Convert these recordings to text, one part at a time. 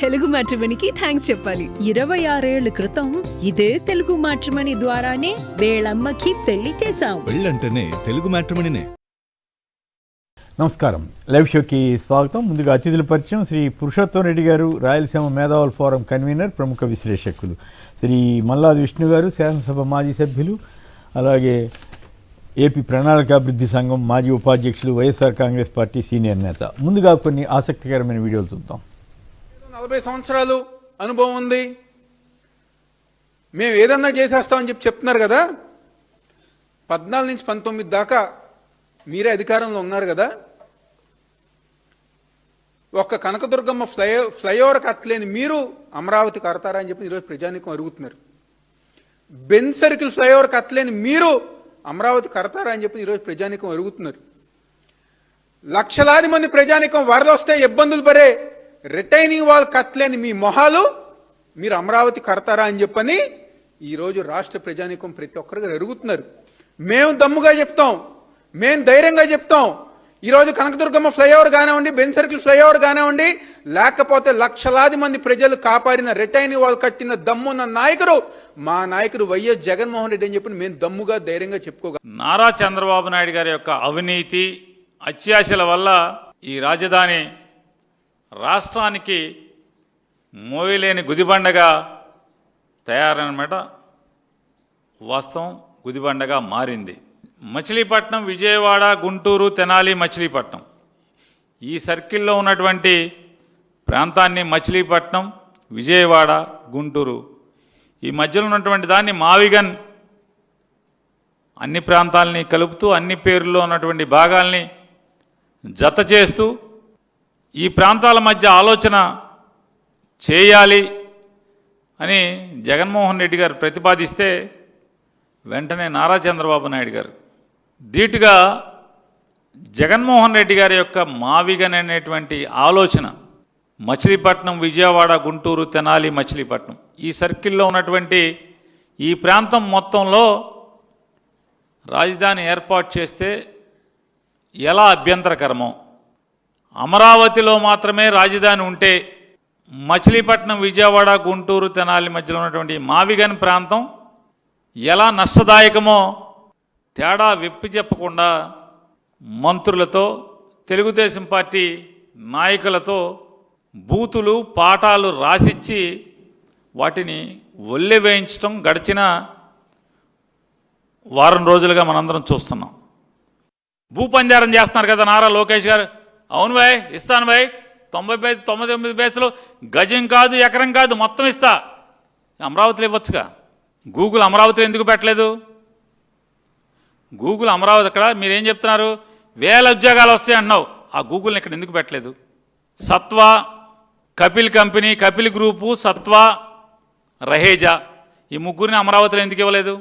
Telugu మ్యాట్రిమోనీకి thanks చెప్పాలి. 26 ఏళ్ల క్రితం ఇదే తెలుగు మ్యాట్రిమోనీ ద్వారానే వేళమ్మకి పెళ్లి చేశాం. పెళ్ళంటేనే తెలుగు మ్యాట్రిమోనీనే. నమస్కారం, లైవ్ షోకి స్వాగతం. ముందుగా అతిథుల పరిచయం. శ్రీ పురుషోత్తం రెడ్డి గారు, రాయలసీమ మేధావుల ఫోరం కన్వీనర్, ప్రముఖ విశ్లేషకులు. శ్రీ మల్లాది విష్ణు గారు, శాసనసభ మాజీ సభ్యులు, అలాగే ఏపీ ప్రణాళికాభివృద్ధి సంఘం మాజీ ఉపాధ్యక్షులు, వైఎస్ఆర్ కాంగ్రెస్ పార్టీ సీనియర్ నేత. ముందుగా కొన్ని ఆసక్తికరమైన వీడియోలు చూద్దాం. 40 సంవత్సరాలు అనుభవం ఉంది, మేము ఏదన్నా చేసేస్తామని చెప్తున్నారు కదా. 14 నుంచి 19 దాకా మీరే అధికారంలో ఉన్నారు కదా. ఒక్క కనకదుర్గమ్మ ఫ్లైఓవర్ కట్టలేని మీరు అమరావతి కడతారా అని చెప్పి ఈరోజు ప్రజానీకం అడుగుతున్నారు. బెన్ సర్కిల్ ఫ్లైఓవర్ కట్టలేని మీరు అమరావతి కడతారా అని చెప్పి ఈరోజు ప్రజానీకం అడుగుతున్నారు. లక్షలాది మంది ప్రజానీకం వరద వస్తే ఇబ్బందులు పడే రిటైనింగ్ వాల్ కట్టలేని మీ మొహాలు మీరు అమరావతి కడతారా అని చెప్పని ఈరోజు రాష్ట్ర ప్రజానీకం ప్రతి ఒక్కరికి అడుగుతున్నారు. మేము దమ్ముగా చెప్తాం, మేము ధైర్యంగా చెప్తాం. ఈరోజు కనకదుర్గమ్మ ఫ్లైఓవర్ కానివ్వండి, బెన్ సర్కిల్ ఫ్లైఓవర్ కానివ్వండి, లేకపోతే లక్షలాది మంది ప్రజలు కాపాడిన రిటైనింగ్ వాల్ కట్టిన దమ్మున్న నాయకుడు మా నాయకుడు వైఎస్ జగన్మోహన్ రెడ్డి అని చెప్పి మేము దమ్ముగా ధైర్యంగా చెప్పుకోగలం. నారా చంద్రబాబు నాయుడు గారి యొక్క అవినీతి అత్యాశల వల్ల ఈ రాజధాని రాష్ట్రానికి మోయలేని గుదిబండగా తయారన్నమాట. వాస్తవం, గుదిబండగా మారింది. మచిలీపట్నం, విజయవాడ, గుంటూరు, తెనాలి, మచిలీపట్నం ఈ సర్కిల్లో ఉన్నటువంటి ప్రాంతాన్ని మచిలీపట్నం, విజయవాడ, గుంటూరు ఈ మధ్యలో ఉన్నటువంటి దాన్ని మావిగన్ అన్ని ప్రాంతాలని కలుపుతూ అన్ని పేర్లలో ఉన్నటువంటి భాగాల్ని జత చేస్తూ ఈ ప్రాంతాల మధ్య ఆలోచన చేయాలి అని జగన్మోహన్ రెడ్డి గారు ప్రతిపాదిస్తే వెంటనే నారా చంద్రబాబు నాయుడు గారు ధీటుగా జగన్మోహన్ రెడ్డి గారి యొక్క మావిగన్ అనేటువంటి ఆలోచన మచిలీపట్నం, విజయవాడ, గుంటూరు, తెనాలి, మచిలీపట్నం ఈ సర్కిల్లో ఉన్నటువంటి ఈ ప్రాంతం మొత్తంలో రాజధాని ఏర్పాటు చేస్తే ఎలా అభ్యంతరకరమో, అమరావతిలో మాత్రమే రాజధాని ఉంటే మచిలీపట్నం, విజయవాడ, గుంటూరు, తెనాలి మధ్యలో ఉన్నటువంటి మావిగన్ ప్రాంతం ఎలా నష్టదాయకమో తేడా విప్పి చెప్పకుండా మంత్రులతో, తెలుగుదేశం పార్టీ నాయకులతో బూతులు, పాఠాలు రాసిచ్చి వాటిని ఒల్లె వేయించడం గడిచిన వారం రోజులుగా మనందరం చూస్తున్నాం. భూపంజారం చేస్తున్నారు కదా నారా లోకేష్ గారు. అవును భాయ్, ఇస్తాను భాయ్, 99 బేసులు గజం కాదు, ఎకరం కాదు, మొత్తం ఇస్తా. అమరావతిలో ఇవ్వచ్చుగా. గూగుల్ అమరావతిలో ఎందుకు పెట్టలేదు? గూగుల్ అమరావతి అక్కడ మీరేం చెప్తున్నారు, 1000 ఉద్యోగాలు వస్తాయి అంటున్నావు. ఆ గూగుల్ని ఇక్కడ ఎందుకు పెట్టలేదు? సత్వా, కపిల్ కంపెనీ, కపిల్ గ్రూపు, సత్వా, రహేజా ఈ ముగ్గురిని అమరావతిలో ఎందుకు ఇవ్వలేదు?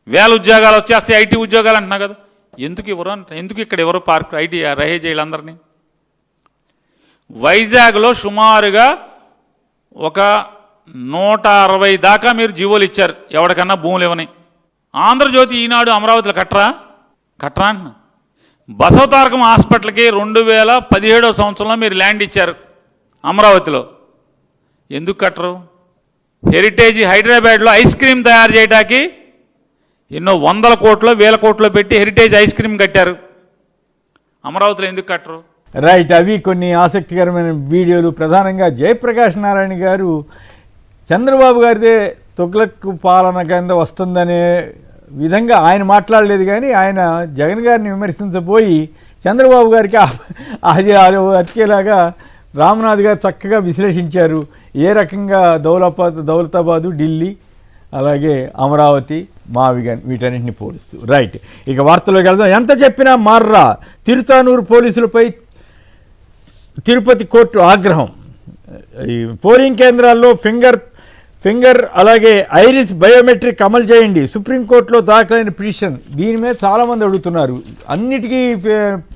1000 ఉద్యోగాలు వచ్చేస్తాయి, ఐటీ ఉద్యోగాలు అంటున్నావు కదా, ఎందుకు ఇవ్వరు? ఎందుకు ఇక్కడ ఎవరు పార్క్ ఐటీ రహేజా వీళ్ళందరినీ? వైజాగ్లో సుమారుగా ఒక 160 దాకా మీరు జీవోలు ఇచ్చారు, ఎవరికన్నా భూములు ఇవ్వని. ఆంధ్రజ్యోతి, ఈనాడు అమరావతిలో కట్టరా అంటున్నా. బసవతారకం హాస్పిటల్కి 2017 సంవత్సరంలో మీరు ల్యాండ్ ఇచ్చారు అమరావతిలో, ఎందుకు కట్టరు? హెరిటేజ్ హైదరాబాద్లో ఐస్ క్రీమ్ తయారు చేయడానికి ఎన్నో 100 కోట్లు 1000 కోట్లు పెట్టి హెరిటేజ్ ఐస్ క్రీమ్ కట్టారు, అమరావతిలో ఎందుకు కట్టరు? రైట్, అవి కొన్ని ఆసక్తికరమైన వీడియోలు. ప్రధానంగా జయప్రకాష్ నారాయణ గారు చంద్రబాబు గారిదే తుగ్లక్ పాలన కింద వస్తుందనే విధంగా ఆయన మాట్లాడలేదు, కానీ ఆయన జగన్ గారిని విమర్శించబోయి చంద్రబాబు గారికి అది అతికేలాగా రామ్నాథ్ గారు చక్కగా విశ్లేషించారు. ఏ రకంగా దౌలతాబాదు, ఢిల్లీ, అలాగే అమరావతి, మావిగన్ వీటన్నింటిని పోలుస్తూ. రైట్, ఇక వార్తలోకి వెళ్దాం. ఎంత చెప్పినా మార్రా, తిరుతానూరు పోలీసులపై తిరుపతి కోర్టు ఆగ్రహం. ఈ పోలింగ్ కేంద్రాల్లో ఫింగర్ అలాగే ఐరిస్ బయోమెట్రిక్ అమలు చేయండి, సుప్రీంకోర్టులో దాఖలైన పిటిషన్. దీని మీద చాలామంది అడుగుతున్నారు. అన్నిటికీ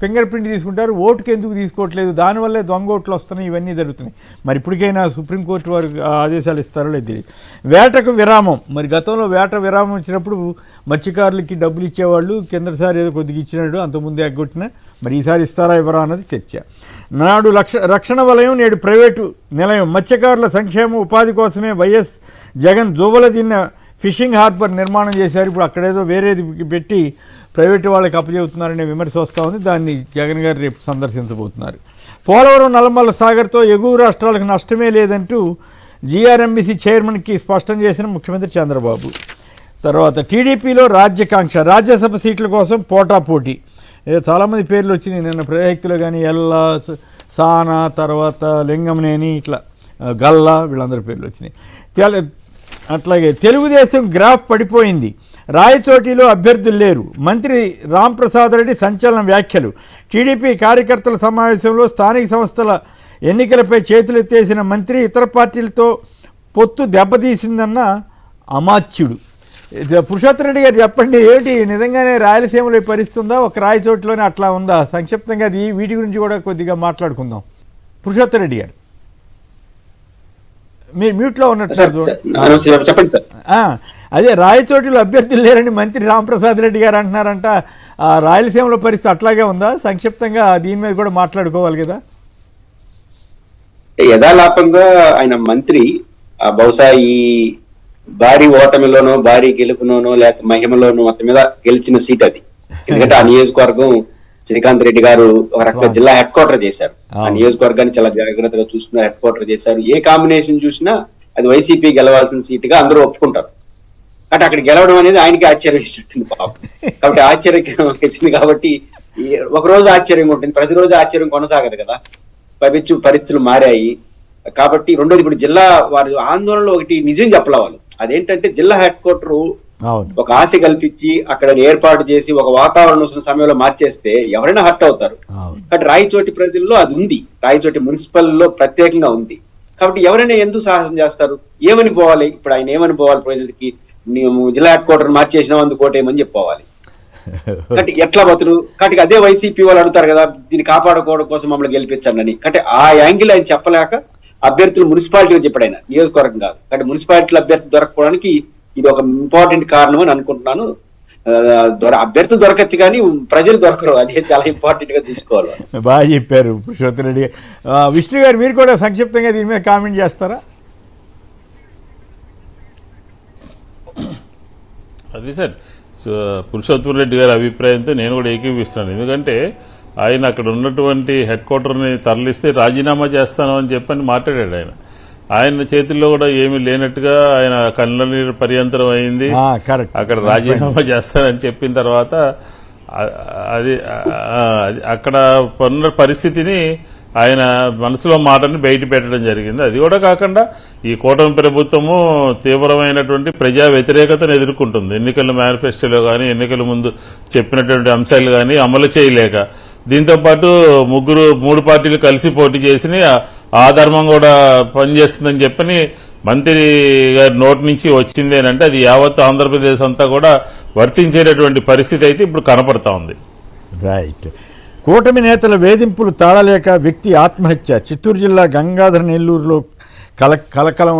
ఫింగర్ ప్రింట్ తీసుకుంటారు, ఓటుకి ఎందుకు తీసుకోవట్లేదు? దానివల్లే దొంగ ఓట్లు వస్తున్నాయి, ఇవన్నీ జరుగుతున్నాయి. మరి ఇప్పటికైనా సుప్రీంకోర్టు వారు ఆదేశాలు ఇస్తారో లేదు తెలియదు. వేటకు విరామం. మరి గతంలో వేట విరామం ఇచ్చినప్పుడు మత్స్యకారులకి డబ్బులు ఇచ్చేవాళ్ళు, కిందసారి ఏదో కొద్దిగా ఇచ్చినాడు, అంతకుముందే ఎగ్గొట్టిన. మరి ఈసారి ఇస్తారా ఇవ్వరా అన్నది చర్చ. నాడు రక్షణ వలయం, నేడు ప్రైవేటు నిలయం. మత్స్యకారుల సంక్షేమ ఉపాధి కోసమే వైఎస్ జగన్ జోవలదిన్న ఫిషింగ్ హార్బర్ నిర్మాణం చేశారు. ఇప్పుడు అక్కడేదో వేరేది పెట్టి ప్రైవేటు వాళ్ళకి అప్పచెబుతున్నారనే విమర్శ వస్తూ ఉంది. దాన్ని జగన్ గారు రేపు సందర్శించబోతున్నారు. పోలవరం నల్లమల్ల సాగర్తో ఎగువ రాష్ట్రాలకు నష్టమే లేదంటూ జీఆర్ఎంబీసీ చైర్మన్కి స్పష్టం చేసిన ముఖ్యమంత్రి చంద్రబాబు. తర్వాత టీడీపీలో రాజ్యకాంక్ష, రాజ్యసభ సీట్ల కోసం పోటాపోటీ. చాలామంది పేర్లు వచ్చినాయి నిన్న ప్రజాహిక్తులో, కానీ ఎల్లా, సానా, తర్వాత లింగంనేని, ఇట్లా గల్లా, వీళ్ళందరి పేర్లు వచ్చినాయి. అట్లాగే తెలుగుదేశం గ్రాఫ్ పడిపోయింది, రాయచోటిలో అభ్యర్థులు లేరు. మంత్రి రాంప్రసాద్ రెడ్డి సంచలన వ్యాఖ్యలు. టీడీపీ కార్యకర్తల సమావేశంలో స్థానిక సంస్థల ఎన్నికలపై చేతులెత్తేసిన మంత్రి ఇతర పార్టీలతో పొత్తు దెబ్బతీసిందన్న అమాత్యుడు. పురుషోత్తమ రెడ్డి గారు చెప్పండి, ఏమిటి నిజంగానే రాయలసీమలో పరిస్తుందా, ఒక రాయచోటిలోనే అట్లా ఉందా? సంక్షిప్తంగా వీటి గురించి కూడా కొద్దిగా మాట్లాడుకుందాం. పురుషోత్తమ రెడ్డి గారు మీరు మ్యూట్లో ఉన్నట్టు చెప్పండి సార్. అదే రాయచోటిలో అభ్యర్థులు లేరని మంత్రి రాంప్రసాద్ రెడ్డి గారు అంటున్నారంట. రాయలసీమలో పరిస్థితి అట్లాగే ఉందా? సంక్షిప్తంగా దీని మీద కూడా మాట్లాడుకోవాలి కదా. యథాలాపంగా ఆయన మంత్రి బహుశా ఈ భారీ ఓటమిలోనో, భారీ గెలుపులోనో, లేకపోతే మహిమలోనో మొత్తం మీద గెలిచిన సీట్ అది. ఎందుకంటే ఆ నియోజకవర్గం శ్రీకాంత్ రెడ్డి గారు ఒక రకంగా జిల్లా హెడ్ క్వార్టర్ చేశారు. ఆ నియోజకవర్గాన్ని చాలా జాగ్రత్తగా చూసుకున్న హెడ్ క్వార్టర్ చేశారు. ఏ కాంబినేషన్ చూసినా అది వైసీపీ గెలవాల్సిన సీటుగా అందరూ ఒప్పుకుంటారు. కాబట్టి అక్కడ గెలవడం అనేది ఆయనకి ఆశ్చర్యం వేసినట్టుంది పాపం. కాబట్టి ఆశ్చర్యం వేసింది. కాబట్టి ఒక రోజు ఆశ్చర్యంగా ఉంటుంది, ప్రతిరోజు ఆశ్చర్యం కొనసాగదు కదా. పైపెచ్చు పరిస్థితులు మారాయి. కాబట్టి రెండోది, ఇప్పుడు జిల్లా వారి ఆందోళనలో ఒకటి నిజం చెప్పలేవాలి. అదేంటంటే జిల్లా హెడ్ క్వార్టర్ ఒక ఆశ కల్పించి అక్కడ ఏర్పాటు చేసి ఒక వాతావరణం సమయంలో మార్చేస్తే ఎవరైనా హర్ట్ అవుతారు. కాబట్టి రాయచోటి ప్రజల్లో అది ఉంది, రాయచోటి మున్సిపల్ లో ప్రత్యేకంగా ఉంది. కాబట్టి ఎవరైనా ఎందుకు సాహసం చేస్తారు? ఏమని పోవాలి? ఇప్పుడు ఆయన ఏమని పోవాలి? ప్రజలకి జిల్లా హెడ్ క్వార్టర్ మార్చేసినా అందుకు ఓటేయమని చెప్పవాలి. కాబట్టి ఎట్లా బతులు? కాబట్టి అదే వైసీపీ వాళ్ళు అడుగుతారు కదా, దీన్ని కాపాడుకోవడం కోసం మమ్మల్ని గెలిపించండి. కాబట్టి ఆ యాంగిల్ ఆయన చెప్పలేక అభ్యర్థులు మున్సిపాలిటీలో చెప్పాడు ఆయన, నియోజకవర్గం కాదు. కాబట్టి మున్సిపాలిటీలో అభ్యర్థి దొరకపోవడానికి ఇది ఒక ఇంపార్టెంట్ కారణం అని అనుకుంటున్నాను. అభ్యర్థులు దొరకచ్చు కానీ ప్రజలు దొరకరు, అదే చాలా ఇంపార్టెంట్ గా చూసుకోవాలి. బాగా చెప్పారు పురుషోత్తమ రెడ్డి. విష్ణు గారు మీరు కూడా సంక్షిప్తంగా దీని మీద కామెంట్ చేస్తారా? అది సార్, పురుషోత్తమ రెడ్డి గారి అభిప్రాయంతో నేను కూడా ఏకీపిస్తున్నాను. ఎందుకంటే ఆయన అక్కడ ఉన్నటువంటి హెడ్ క్వార్టర్ని తరలిస్తే రాజీనామా చేస్తాను అని చెప్పని మాట్లాడాడు. ఆయన చేతుల్లో కూడా ఏమీ లేనట్టుగా ఆయన కళ్ళ నీరు పర్యంతరం అయింది. అక్కడ రాజీనామా చేస్తానని చెప్పిన తర్వాత అది అక్కడ ఉన్న పరిస్థితిని ఆయన మనసులో మాటని బయట పెట్టడం జరిగింది. అది కూడా కాకుండా ఈ కూటమి ప్రభుత్వము తీవ్రమైనటువంటి ప్రజా వ్యతిరేకతను ఎదుర్కొంటుంది. ఎన్నికల మేనిఫెస్టోలో కానీ ఎన్నికల ముందు చెప్పినటువంటి అంశాలు కానీ అమలు చేయలేక, దీంతోపాటు మూడు పార్టీలు కలిసి పోటీ చేసి ఆ ధర్మం కూడా పనిచేస్తుందని చెప్పని మంత్రి గారి నోటి నుంచి వచ్చింది అని అంటే అది యావత్ ఆంధ్రప్రదేశ్ అంతా కూడా వర్తించేటటువంటి పరిస్థితి అయితే ఇప్పుడు కనపడతా ఉంది. రైట్. కూటమి నేతల వేధింపులు తాళలేక వ్యక్తి ఆత్మహత్య. చిత్తూరు జిల్లా గంగాధర నెల్లూరులో కలకలం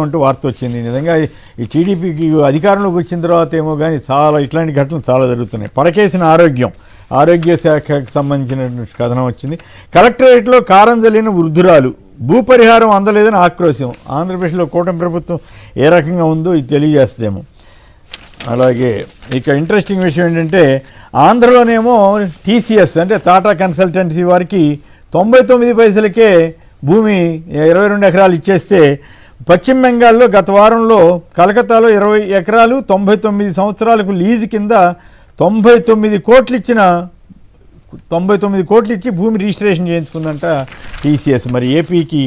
అంటూ వార్త వచ్చింది. నిజంగా ఈ టీడీపీకి అధికారంలోకి వచ్చిన తర్వాత ఏమో కానీ చాలా ఇట్లాంటి ఘటనలు చాలా జరుగుతున్నాయి. పడకేసిన ఆరోగ్య శాఖకు సంబంధించిన కథనం వచ్చింది. కలెక్టరేట్లో కారం జల్లిన వృద్ధురాలు, భూపరిహారం అందలేదని ఆక్రోశం. ఆంధ్రప్రదేశ్లో కూటమి ప్రభుత్వం ఏ రకంగా ఉందో ఇది తెలియజేస్తేమో. అలాగే ఇక ఇంట్రెస్టింగ్ విషయం ఏంటంటే ఆంధ్రలోనేమో టీసీఎస్ అంటే టాటా కన్సల్టెన్సీ వారికి 99 పైసలకే భూమి 22 ఎకరాలు ఇచ్చేస్తే, పశ్చిమ బెంగాల్లో గత వారంలో కలకత్తాలో 20 ఎకరాలు 99 సంవత్సరాలకు లీజు కింద 99 కోట్లు ఇచ్చి భూమి రిజిస్ట్రేషన్ చేయించుకుందంట టీసీఎస్. మరి ఏపీకి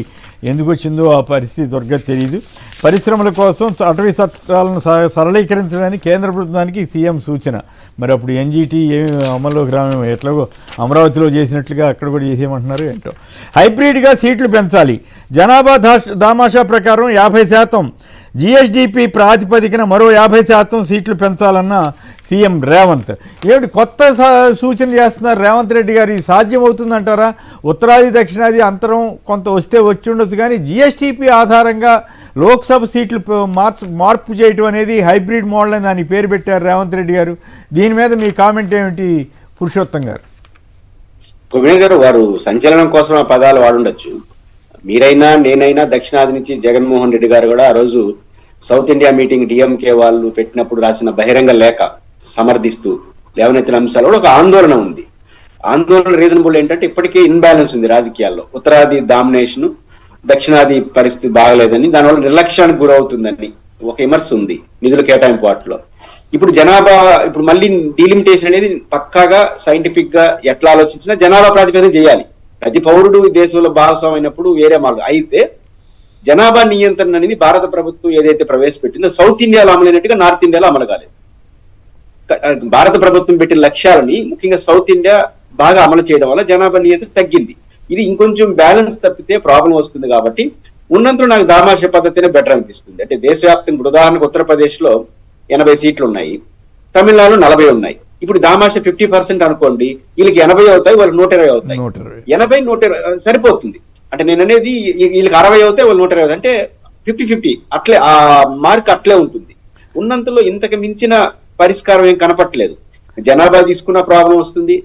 ఎందుకు వచ్చిందో ఆ పరిస్థితి దొరకదు తెలియదు. పరిశ్రమల కోసం అటవీ చట్టాలను సరళీకరించడానికి కేంద్ర ప్రభుత్వానికి సీఎం సూచన. మరి అప్పుడు ఎన్జీటీ ఏమి అమల్లోకి రామేమో, ఎట్లాగో అమరావతిలో చేసినట్లుగా అక్కడ కూడా చేసేయమంటున్నారు ఏంటో. హైబ్రిడ్గా సీట్లు పెంచాలి, జనాభా దామాషా ప్రకారం 50%, జీఎస్డీపీ ప్రాతిపదికన మరో 50% సీట్లు పెంచాలన్న సీఎం రేవంత్. ఏమిటి కొత్త సూచన చేస్తున్నారు రేవంత్ రెడ్డి గారు? ఇది సాధ్యమవుతుందంటారా? ఉత్తరాది దక్షిణాది అంతరం కొంత వస్తే వచ్చి ఉండొచ్చు, కానీ జీఎస్టీపీ ఆధారంగా లోక్సభ సీట్లు మార్పు చేయటం అనేది హైబ్రిడ్ మోడల్ అని దానికి పేరు పెట్టారు రేవంత్ రెడ్డి గారు. దీని మీద మీ కామెంట్ ఏమిటి పురుషోత్తం గారు? కుబేర్ గారు వారు సంచలనం కోసం ఆ పదాలు వాడుండొచ్చు. మీరైనా నేనైనా దక్షిణాది నుంచి జగన్మోహన్ రెడ్డి గారు కూడా ఆ రోజు సౌత్ ఇండియా మీటింగ్ డిఎంకే వాళ్ళు పెట్టినప్పుడు రాసిన బహిరంగ లేఖ సమర్థిస్తూ లేవనెత్తిన అంశాలు కూడా ఒక ఆందోళన ఉంది. ఆందోళన రీజనబుల్ ఏంటంటే ఇప్పటికే ఇన్బ్యాలెన్స్ ఉంది రాజకీయాల్లో. ఉత్తరాది డామినేషన్, దక్షిణాది పరిస్థితి బాగలేదని, దానివల్ల నిర్లక్ష్యానికి గురవుతుందని ఒక విమర్శ ఉంది నిధుల కేటాయింపు వాటిలో. ఇప్పుడు జనాభా, ఇప్పుడు మళ్ళీ డీలిమిటేషన్ అనేది పక్కాగా సైంటిఫిక్ గా ఎట్లా ఆలోచించినా జనాభా ప్రాతిపదికన చేయాలి. ప్రతి పౌరుడు ఈ దేశంలో భాగస్వామ్యం అయినప్పుడు వేరే మార్గం. అయితే జనాభా నియంత్రణ అనేది భారత ప్రభుత్వం ఏదైతే ప్రవేశపెట్టిందో సౌత్ ఇండియాలో అమలైనట్టుగా నార్త్ ఇండియాలో అమలు కాలేదు. భారత ప్రభుత్వం పెట్టిన లక్ష్యాలని ముఖ్యంగా సౌత్ ఇండియా బాగా అమలు చేయడం వల్ల జనాభా నియంత్రణ తగ్గింది. ఇది ఇంకొంచెం బ్యాలెన్స్ తప్పితే ప్రాబ్లం వస్తుంది. కాబట్టి ఉన్నంతలో నాకు దామాష పద్ధతినే బెటర్ అనిపిస్తుంది. అంటే దేశవ్యాప్తంగా ఇప్పుడు ఉదాహరణకు ఉత్తరప్రదేశ్ లో 80 సీట్లు ఉన్నాయి, తమిళనాడులో 40 ఉన్నాయి. ఇప్పుడు దామాష 50% అనుకోండి, వీళ్ళకి 80 అవుతాయి, వాళ్ళకి 120 అవుతాయి. 80, 120 సరిపోతుంది. అంటే నేను అనేది వీళ్ళకి 60 అవుతాయి, వాళ్ళు 120, అంటే 50-50 అట్లే ఆ మార్క్ అట్లే ఉంటుంది. ఉన్నంతలో ఇంతకు మించిన పరిష్కారం ఏం కనపట్లేదు. జనాభా తీసుకున్న ప్రాబ్లం వస్తుంది.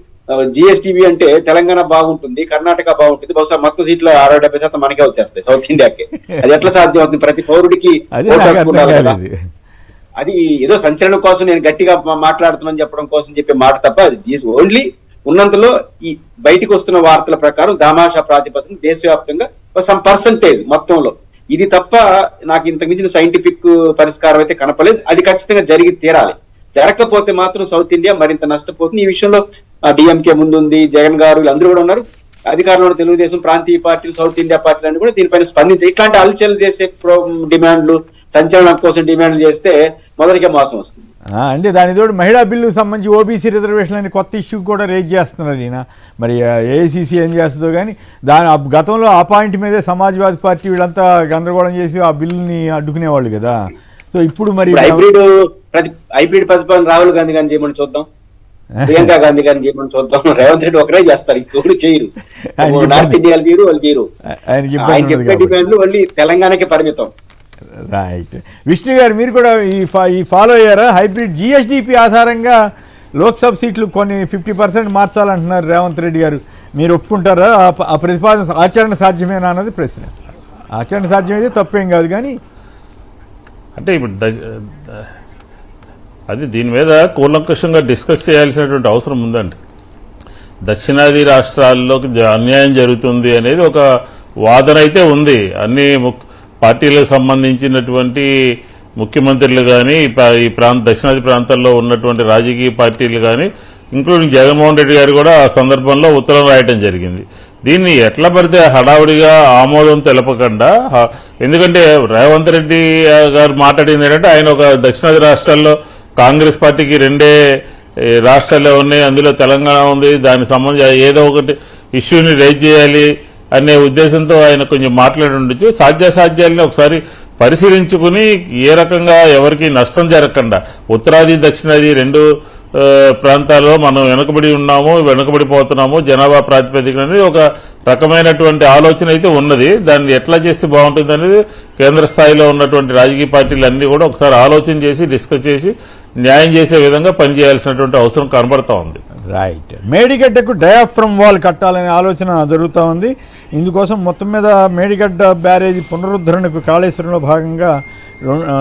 జిఎస్టీబీ అంటే తెలంగాణ బాగుంటుంది, కర్ణాటక బాగుంటుంది, బహుశా మొత్తం సీట్లు 60-70% మనకే వచ్చేస్తాయి సౌత్ ఇండియాకి. అది ఎట్లా సాధ్యం అవుతుంది? ప్రతి పౌరుడికి అది ఏదో సంచలనం కోసం నేను గట్టిగా మాట్లాడుతున్నాను చెప్పడం కోసం చెప్పే మాట తప్ప, అది ఓన్లీ ఉన్నంతలో ఈ బయటికి వస్తున్న వార్తల ప్రకారం దామాషా ప్రాతిపదికన దేశవ్యాప్తంగా సమ్ పర్సంటేజ్ మొత్తంలో ఇది తప్ప నాకు ఇంతకు మించిన సైంటిఫిక్ పరిష్కారం అయితే కనపలేదు. అది ఖచ్చితంగా జరిగి తీరాలి. జరగకపోతే మాత్రం సౌత్ ఇండియా మరింత నష్టపోతుంది. ఈ విషయంలో డిఎంకే ముందుంది, జగన్ గారు వీళ్ళందరూ కూడా ఉన్నారు. అధికారంలో తెలుగుదేశం, ప్రాంతీయ పార్టీలు, సౌత్ ఇండియా పార్టీలు అన్ని కూడా దీనిపైన స్పందించాయి. ఇట్లాంటి అలచలు చేసే డిమాండ్లు, సంచలనం కోసం డిమాండ్లు చేస్తే మొదటికే మోసం వస్తుంది. అంటే దాని తోడు మహిళా బిల్లుకు సంబంధించి ఓబీసీ రిజర్వేషన్ అని కొత్త ఇష్యూ కూడా రేజ్ చేస్తున్నారు ఈయన. మరి ఏఐసీసీ ఏం చేస్తుందో కానీ గతంలో ఆ పాయింట్ మీదే సమాజ్వాదీ పార్టీ వీళ్ళంతా గందరగోళం చేసి ఆ బిల్లుని అడ్డుకునేవాళ్ళు కదా. సో ఇప్పుడు మరి హైబ్రిడ్ ప్రతిపాదన రాహుల్ గాంధీ గారిని చేయమని చూద్దాం, ప్రియాంక గాంధీ గారిని చేయమని చూద్దాం. రేవంత్ రెడ్డి ఒకరే చేస్తారు, ఇంకొకరు చేయరు. నార్త్ ఇండియాలు తీరు, వాళ్ళు తీరు. ఆయన చెప్పే డిమాండ్లు మళ్ళీ తెలంగాణకే పరిమితం. రైట్. విష్ణు గారు, మీరు కూడా ఈ ఫాలో అయ్యారా? హైబ్రిడ్ జిఎస్డిపి ఆధారంగా లోక్సభ సీట్లు కొన్ని 50% మార్చాలంటున్నారు రేవంత్ రెడ్డి గారు. మీరు ఒప్పుకుంటారా? ఆ ప్రతిపాదన ఆచరణ సాధ్యమేనా అన్నది ప్రశ్న. ఆచరణ సాధ్యమైతే తప్పేం కాదు, కానీ అంటే ఇప్పుడు అది దీని మీద కూలంకషంగా డిస్కస్ చేయాల్సినటువంటి అవసరం ఉందండి. దక్షిణాది రాష్ట్రాల్లో అన్యాయం జరుగుతుంది అనేది ఒక వాదన అయితే ఉంది. అన్ని పార్టీలకు సంబంధించినటువంటి ముఖ్యమంత్రులు కానీ, ఈ దక్షిణాది ప్రాంతాల్లో ఉన్నటువంటి రాజకీయ పార్టీలు కానీ, ఇంక్లూడింగ్ జగన్మోహన్ రెడ్డి గారు కూడా ఆ సందర్భంలో ఉత్తరం రాయటం జరిగింది. దీన్ని ఎట్లా పడితే హడావుడిగా ఆమోదం తెలపకుండా, ఎందుకంటే రేవంత్ రెడ్డి గారు మాట్లాడింది ఏంటంటే ఆయన ఒక దక్షిణాది రాష్ట్రాల్లో కాంగ్రెస్ పార్టీకి 2 రాష్ట్రాల్లో ఉన్నాయి, అందులో తెలంగాణ ఉంది, దానికి సంబంధించి ఏదో ఒకటి ఇష్యూని రైజ్ చేయాలి అనే ఉద్దేశంతో ఆయన కొంచెం మాట్లాడి ఉండొచ్చు. సాధ్యాసాధ్యాలని ఒకసారి పరిశీలించుకుని ఏ రకంగా ఎవరికి నష్టం జరగకుండా, ఉత్తరాది దక్షిణాది 2 ప్రాంతాల్లో మనం వెనుకబడిపోతున్నాము జనాభా ప్రాతిపదికన అనేది ఒక రకమైనటువంటి ఆలోచన అయితే ఉన్నది. దాన్ని ఎట్లా చేస్తే బాగుంటుంది అనేది కేంద్ర స్థాయిలో ఉన్నటువంటి రాజకీయ పార్టీలు అన్నీ కూడా ఒకసారి ఆలోచన చేసి డిస్కస్ చేసి న్యాయం చేసే విధంగా పనిచేయాల్సినటువంటి అవసరం కనబడతా ఉంది. రైట్. మేడిగడ్డకు డయాఫ్రమ్ వాల్ కట్టాలనే ఆలోచన జరుగుతూ ఉంది. ఇందుకోసం మొత్తం మీద మేడిగడ్డ బ్యారేజీ పునరుద్ధరణకు కాళేశ్వరంలో భాగంగా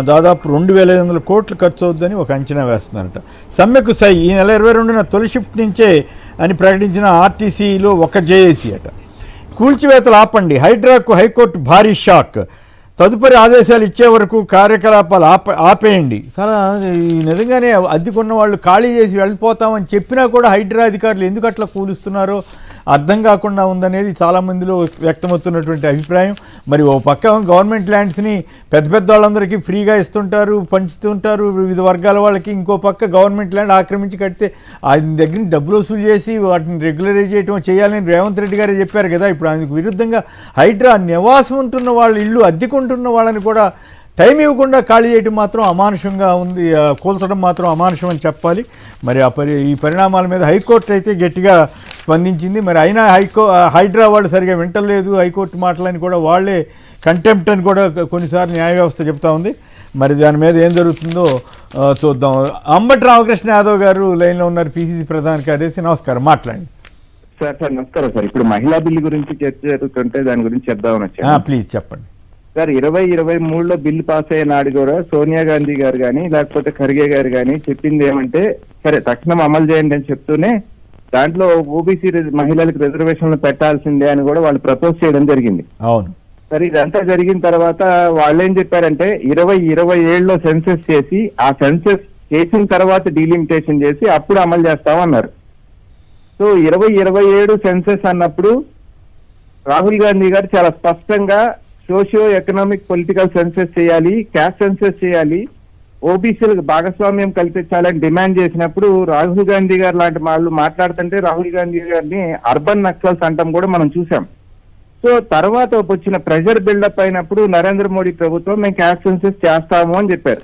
దాదాపు 2,500 కోట్లు ఖర్చు అవుద్దని ఒక అంచనా వేస్తున్నారట. సమ్మెకు సై ఈ నెల 22న తొలి షిఫ్ట్ నుంచే అని ప్రకటించిన ఆర్టీసీలో ఒక జేఏసీ అట. కూల్చివేతలు ఆపండి, హైడ్రాకు హైకోర్టు భారీ షాక్, తదుపరి ఆదేశాలు ఇచ్చే వరకు కార్యకలాపాలు ఆపేయండి. చాలా నిజంగానే అద్దెకున్న వాళ్ళు ఖాళీ చేసి వెళ్ళిపోతామని చెప్పినా కూడా హైడ్రా అధికారులు ఎందుకు అట్లా కూలుస్తున్నారో అర్థం కాకుండా ఉందనేది చాలామందిలో వ్యక్తమవుతున్నటువంటి అభిప్రాయం. మరి ఓ పక్క గవర్నమెంట్ ల్యాండ్స్ని పెద్ద వాళ్ళందరికీ ఫ్రీగా ఇస్తుంటారు, పంచుతుంటారు వివిధ వర్గాల వాళ్ళకి. ఇంకో పక్క గవర్నమెంట్ ల్యాండ్ ఆక్రమించి కడితే ఆయన దగ్గర డబ్బులు వసూలు చేసి వాటిని రెగ్యులరైజ్ చేయడం చేయాలని రేవంత్ రెడ్డి గారే చెప్పారు కదా. ఇప్పుడు అందుకు విరుద్ధంగా హైడ్రా నివాసం ఉంటున్న వాళ్ళ ఇల్లు అద్దెకుంటున్న వాళ్ళని కూడా టైం ఇవ్వకుండా ఖాళీ చేయడం మాత్రం అమానుషంగా ఉంది, కూల్చడం మాత్రం అమానుషం అని చెప్పాలి. మరి ఈ పరిణామాల మీద హైకోర్టు అయితే గట్టిగా స్పందించింది. మరి అయినా హైడ్రా వాళ్ళు సరిగా వింటలేదు హైకోర్టు మాటలని కూడా, వాళ్ళే కంటెంప్ట్ అని కూడా కొన్నిసార్లు న్యాయ వ్యవస్థ చెప్తా ఉంది. మరి దాని మీద ఏం జరుగుతుందో చూద్దాం. అంబటి రామకృష్ణ యాదవ్ గారు లైన్లో ఉన్నారు, పిసిసి ప్రధాన కార్యదర్శి. నమస్కారం, మాట్లాడండి. సార్ నమస్కారం సార్. ఇప్పుడు మహిళా బిల్లు గురించి చర్చ జరుగుతుంటే దాని గురించి చెప్దామని వచ్చాను. ప్లీజ్ చెప్పండి సార్. 2023లో బిల్లు పాస్ అయిన నాడు కూడా సోనియా గాంధీ గారు కానీ లేకపోతే ఖర్గే గారు కానీ చెప్పింది ఏమంటే సరే తక్షణం అమలు చేయండి అని చెప్తూనే దాంట్లో ఓబీసీ మహిళలకు రిజర్వేషన్లు పెట్టాల్సిందే అని కూడా వాళ్ళు ప్రపోజ్ చేయడం జరిగింది. అవును. సరే ఇదంతా జరిగిన తర్వాత వాళ్ళు ఏం చెప్పారంటే 2027లో సెన్సెస్ చేసి ఆ సెన్సెస్ చేసిన తర్వాత డీలిమిటేషన్ చేసి అప్పుడు అమలు చేస్తామన్నారు. సో 2027 సెన్సెస్ అన్నప్పుడు రాహుల్ గాంధీ గారు చాలా స్పష్టంగా సోషియో ఎకనామిక్ పొలిటికల్ సెన్సెస్ చేయాలి, క్యాస్ట్ సెన్సెస్ చేయాలి, ఓబీసీలకు భాగస్వామ్యం కల్పించాలని డిమాండ్ చేసినప్పుడు రాహుల్ గాంధీ గారు లాంటి వాళ్ళు మాట్లాడుతుంటే రాహుల్ గాంధీ గారిని అర్బన్ నక్సల్స్ అంటాం కూడా మనం చూసాం. సో తర్వాత వచ్చిన ప్రెషర్ బిల్డప్ అయినప్పుడు నరేంద్ర మోడీ ప్రభుత్వం మేము క్యాస్ట్ సెన్సెస్ చేస్తాము అని చెప్పారు.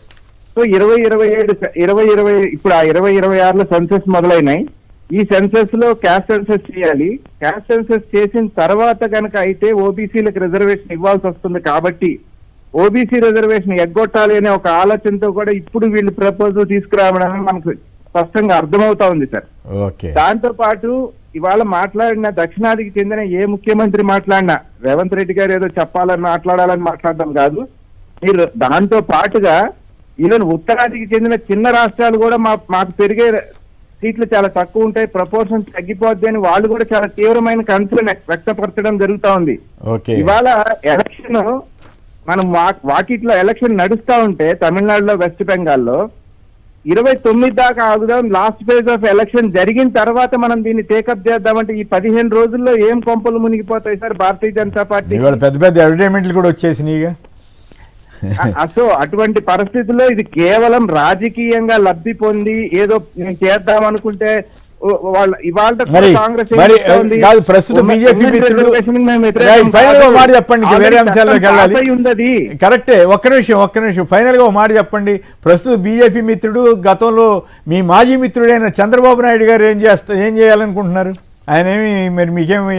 సో 2020 ఇప్పుడు ఆ 2026లో సెన్సెస్ మొదలైనాయి. ఈ సెన్సెస్ లో క్యాస్ట్ సెన్సెస్ చేయాలి. క్యాస్ట్ సెన్సెస్ చేసిన తర్వాత కనుక అయితే ఓబీసీలకు రిజర్వేషన్ ఇవ్వాల్సి వస్తుంది కాబట్టి ఓబీసీ రిజర్వేషన్ ఎగ్గొట్టాలి అనే ఒక ఆలోచనతో కూడా ఇప్పుడు వీళ్ళు ప్రపోజల్ తీసుకురావడం మనకు స్పష్టంగా అర్థమవుతా ఉంది సార్. దాంతో పాటు ఇవాళ మాట్లాడిన దక్షిణాదికి చెందిన ఏ ముఖ్యమంత్రి మాట్లాడినా రేవంత్ రెడ్డి గారు ఏదో చెప్పాలని మాట్లాడాలని మాట్లాడడం కాదు. మీరు దాంతో పాటుగా ఈవెన్ ఉత్తరాదికి చెందిన చిన్న రాష్ట్రాలు కూడా మాకు పెరిగే సీట్లు చాలా తక్కువ ఉంటాయి, ప్రపోర్షన్ తగ్గిపోద్ది అని వాళ్ళు కూడా చాలా తీవ్రమైన కన్సర్న్ వ్యక్తపరచడం జరుగుతా ఉంది. ఇవాళ ఎలక్షన్ మనం వాకిట్లో ఎలక్షన్ నడుస్తా ఉంటే తమిళనాడులో వెస్ట్ బెంగాల్లో 29 దాకా ఆగుదాం, లాస్ట్ ఫేజ్ ఆఫ్ ఎలక్షన్ జరిగిన తర్వాత మనం దీన్ని టేకప్ చేద్దామంటే ఈ 15 రోజుల్లో ఏం కొంపలు మునిగిపోతాయి సార్ భారతీయ జనతా పార్టీ. పెద్ద పెద్ద అడ్వర్టైజ్మెంట్లు కూడా వచ్చేసినాయిగా. సో అటువంటి పరిస్థితుల్లో ఇది కేవలం రాజకీయంగా లబ్ధి పొంది ఏదో చేద్దాం అనుకుంటే ప్రస్తుత బీజేపీ మిత్రుడు మాట చెప్పండి, వేరే అంశాల్లోకి వెళ్ళాలి. కరెక్టే. ఒక్క నిమిషం ఫైనల్ గా మాట చెప్పండి. ప్రస్తుత బీజేపీ మిత్రుడు గతంలో మీ మాజీ మిత్రుడైన చంద్రబాబు నాయుడు గారు ఏం చేయాలనుకుంటున్నారు? ఆయన ఏమి మరి మీకేమి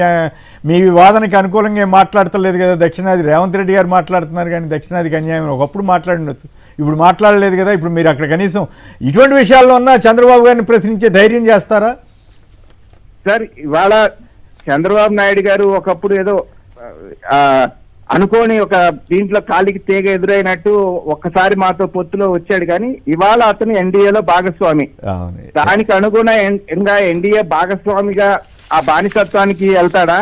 మీ వాదనకి అనుకూలంగా ఏం మాట్లాడతలేదు కదా. దక్షిణాది రేవంత్ రెడ్డి గారు మాట్లాడుతున్నారు కానీ దక్షిణాదికి అన్యాయం ఒకప్పుడు మాట్లాడినచ్చు, ఇప్పుడు మాట్లాడలేదు కదా. ఇప్పుడు మీరు అక్కడ కనీసం ఇటువంటి విషయాల్లో ఉన్నా చంద్రబాబు గారిని ప్రశ్నించే ధైర్యం చేస్తారా? సార్ ఇవాళ చంద్రబాబు నాయుడు గారు ఒకప్పుడు ఏదో అనుకోని ఒక దీంట్లో కాలికి తీగ ఎదురైనట్టు ఒక్కసారి మాతో పొత్తులో వచ్చాడు కానీ ఇవాళ అతను ఎన్డీఏలో భాగస్వామి. దానికి అనుగుణంగా ఎన్డీఏ భాగస్వామిగా ఆ బానిసత్వానికి వెళ్తాడా,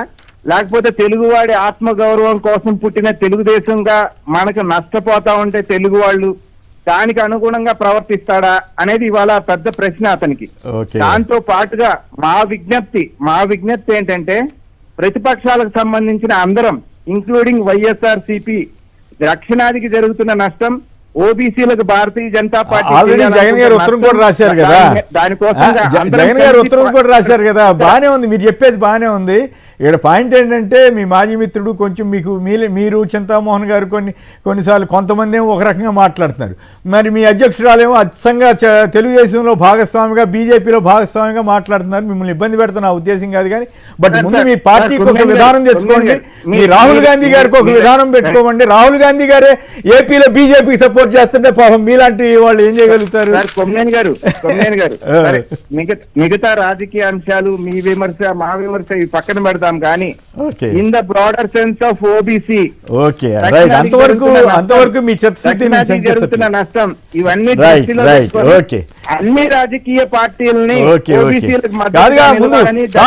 లేకపోతే తెలుగువాడి ఆత్మగౌరవం కోసం పుట్టిన తెలుగుదేశంగా మనకు నష్టపోతా ఉంటే తెలుగు వాళ్ళు దానికి అనుగుణంగా ప్రవర్తిస్తాడా అనేది ఇవాళ పెద్ద ప్రశ్న అతనికి. దాంతో పాటుగా మా విజ్ఞప్తి ఏంటంటే ప్రతిపక్షాలకు సంబంధించిన అందరం ఇంక్లూడింగ్ వైఎస్ఆర్సీపీ దక్షిణాదికి జరుగుతున్న నష్టం ఓబీసీలకు భారతీయ జనతా పార్టీ జగన్ గారు ఉత్తరం కూడా రాశారు కదా, జగన్ గారు ఉత్తరం కూడా రాశారు కదా. బానే ఉంది, మీరు చెప్పేది బానే ఉంది. ఇక్కడ పాయింట్ ఏంటంటే మీ మాజీ మిత్రుడు కొంచెం మీరు చింతామోహన్ గారు కొన్నిసార్లు కొంతమంది ఏమో ఒక రకంగా మాట్లాడుతున్నారు. మరి మీ అధ్యక్షురాలేమో అచ్చంగా తెలుగుదేశంలో భాగస్వామిగా బీజేపీలో భాగస్వామిగా మాట్లాడుతున్నారు. మిమ్మల్ని ఇబ్బంది పెడుతున్న ఉద్దేశం కాదు కానీ బట్ ముందు మీ పార్టీకి ఒక విధానం తెచ్చుకోండి. మీ రాహుల్ గాంధీ గారికి ఒక విధానం పెట్టుకోమండి. రాహుల్ గాంధీ గారే ఏపీలో బీజేపీకి సపోర్ట్ చేస్తుంటే పాపం మీలాంటి వాళ్ళు ఏం చేయగలుగుతారు? కొమ్మినేని గారు మిగతా రాజకీయ అంశాలు మీ విమర్శ మా విమర్శ ఇవి పక్కన పెడతాం కానీ in the broader sense of OBC అంతవరకు మీ చిత్తశుద్ధి జరుగుతున్న నష్టం ఇవన్నీ అన్ని రాజకీయ పార్టీలని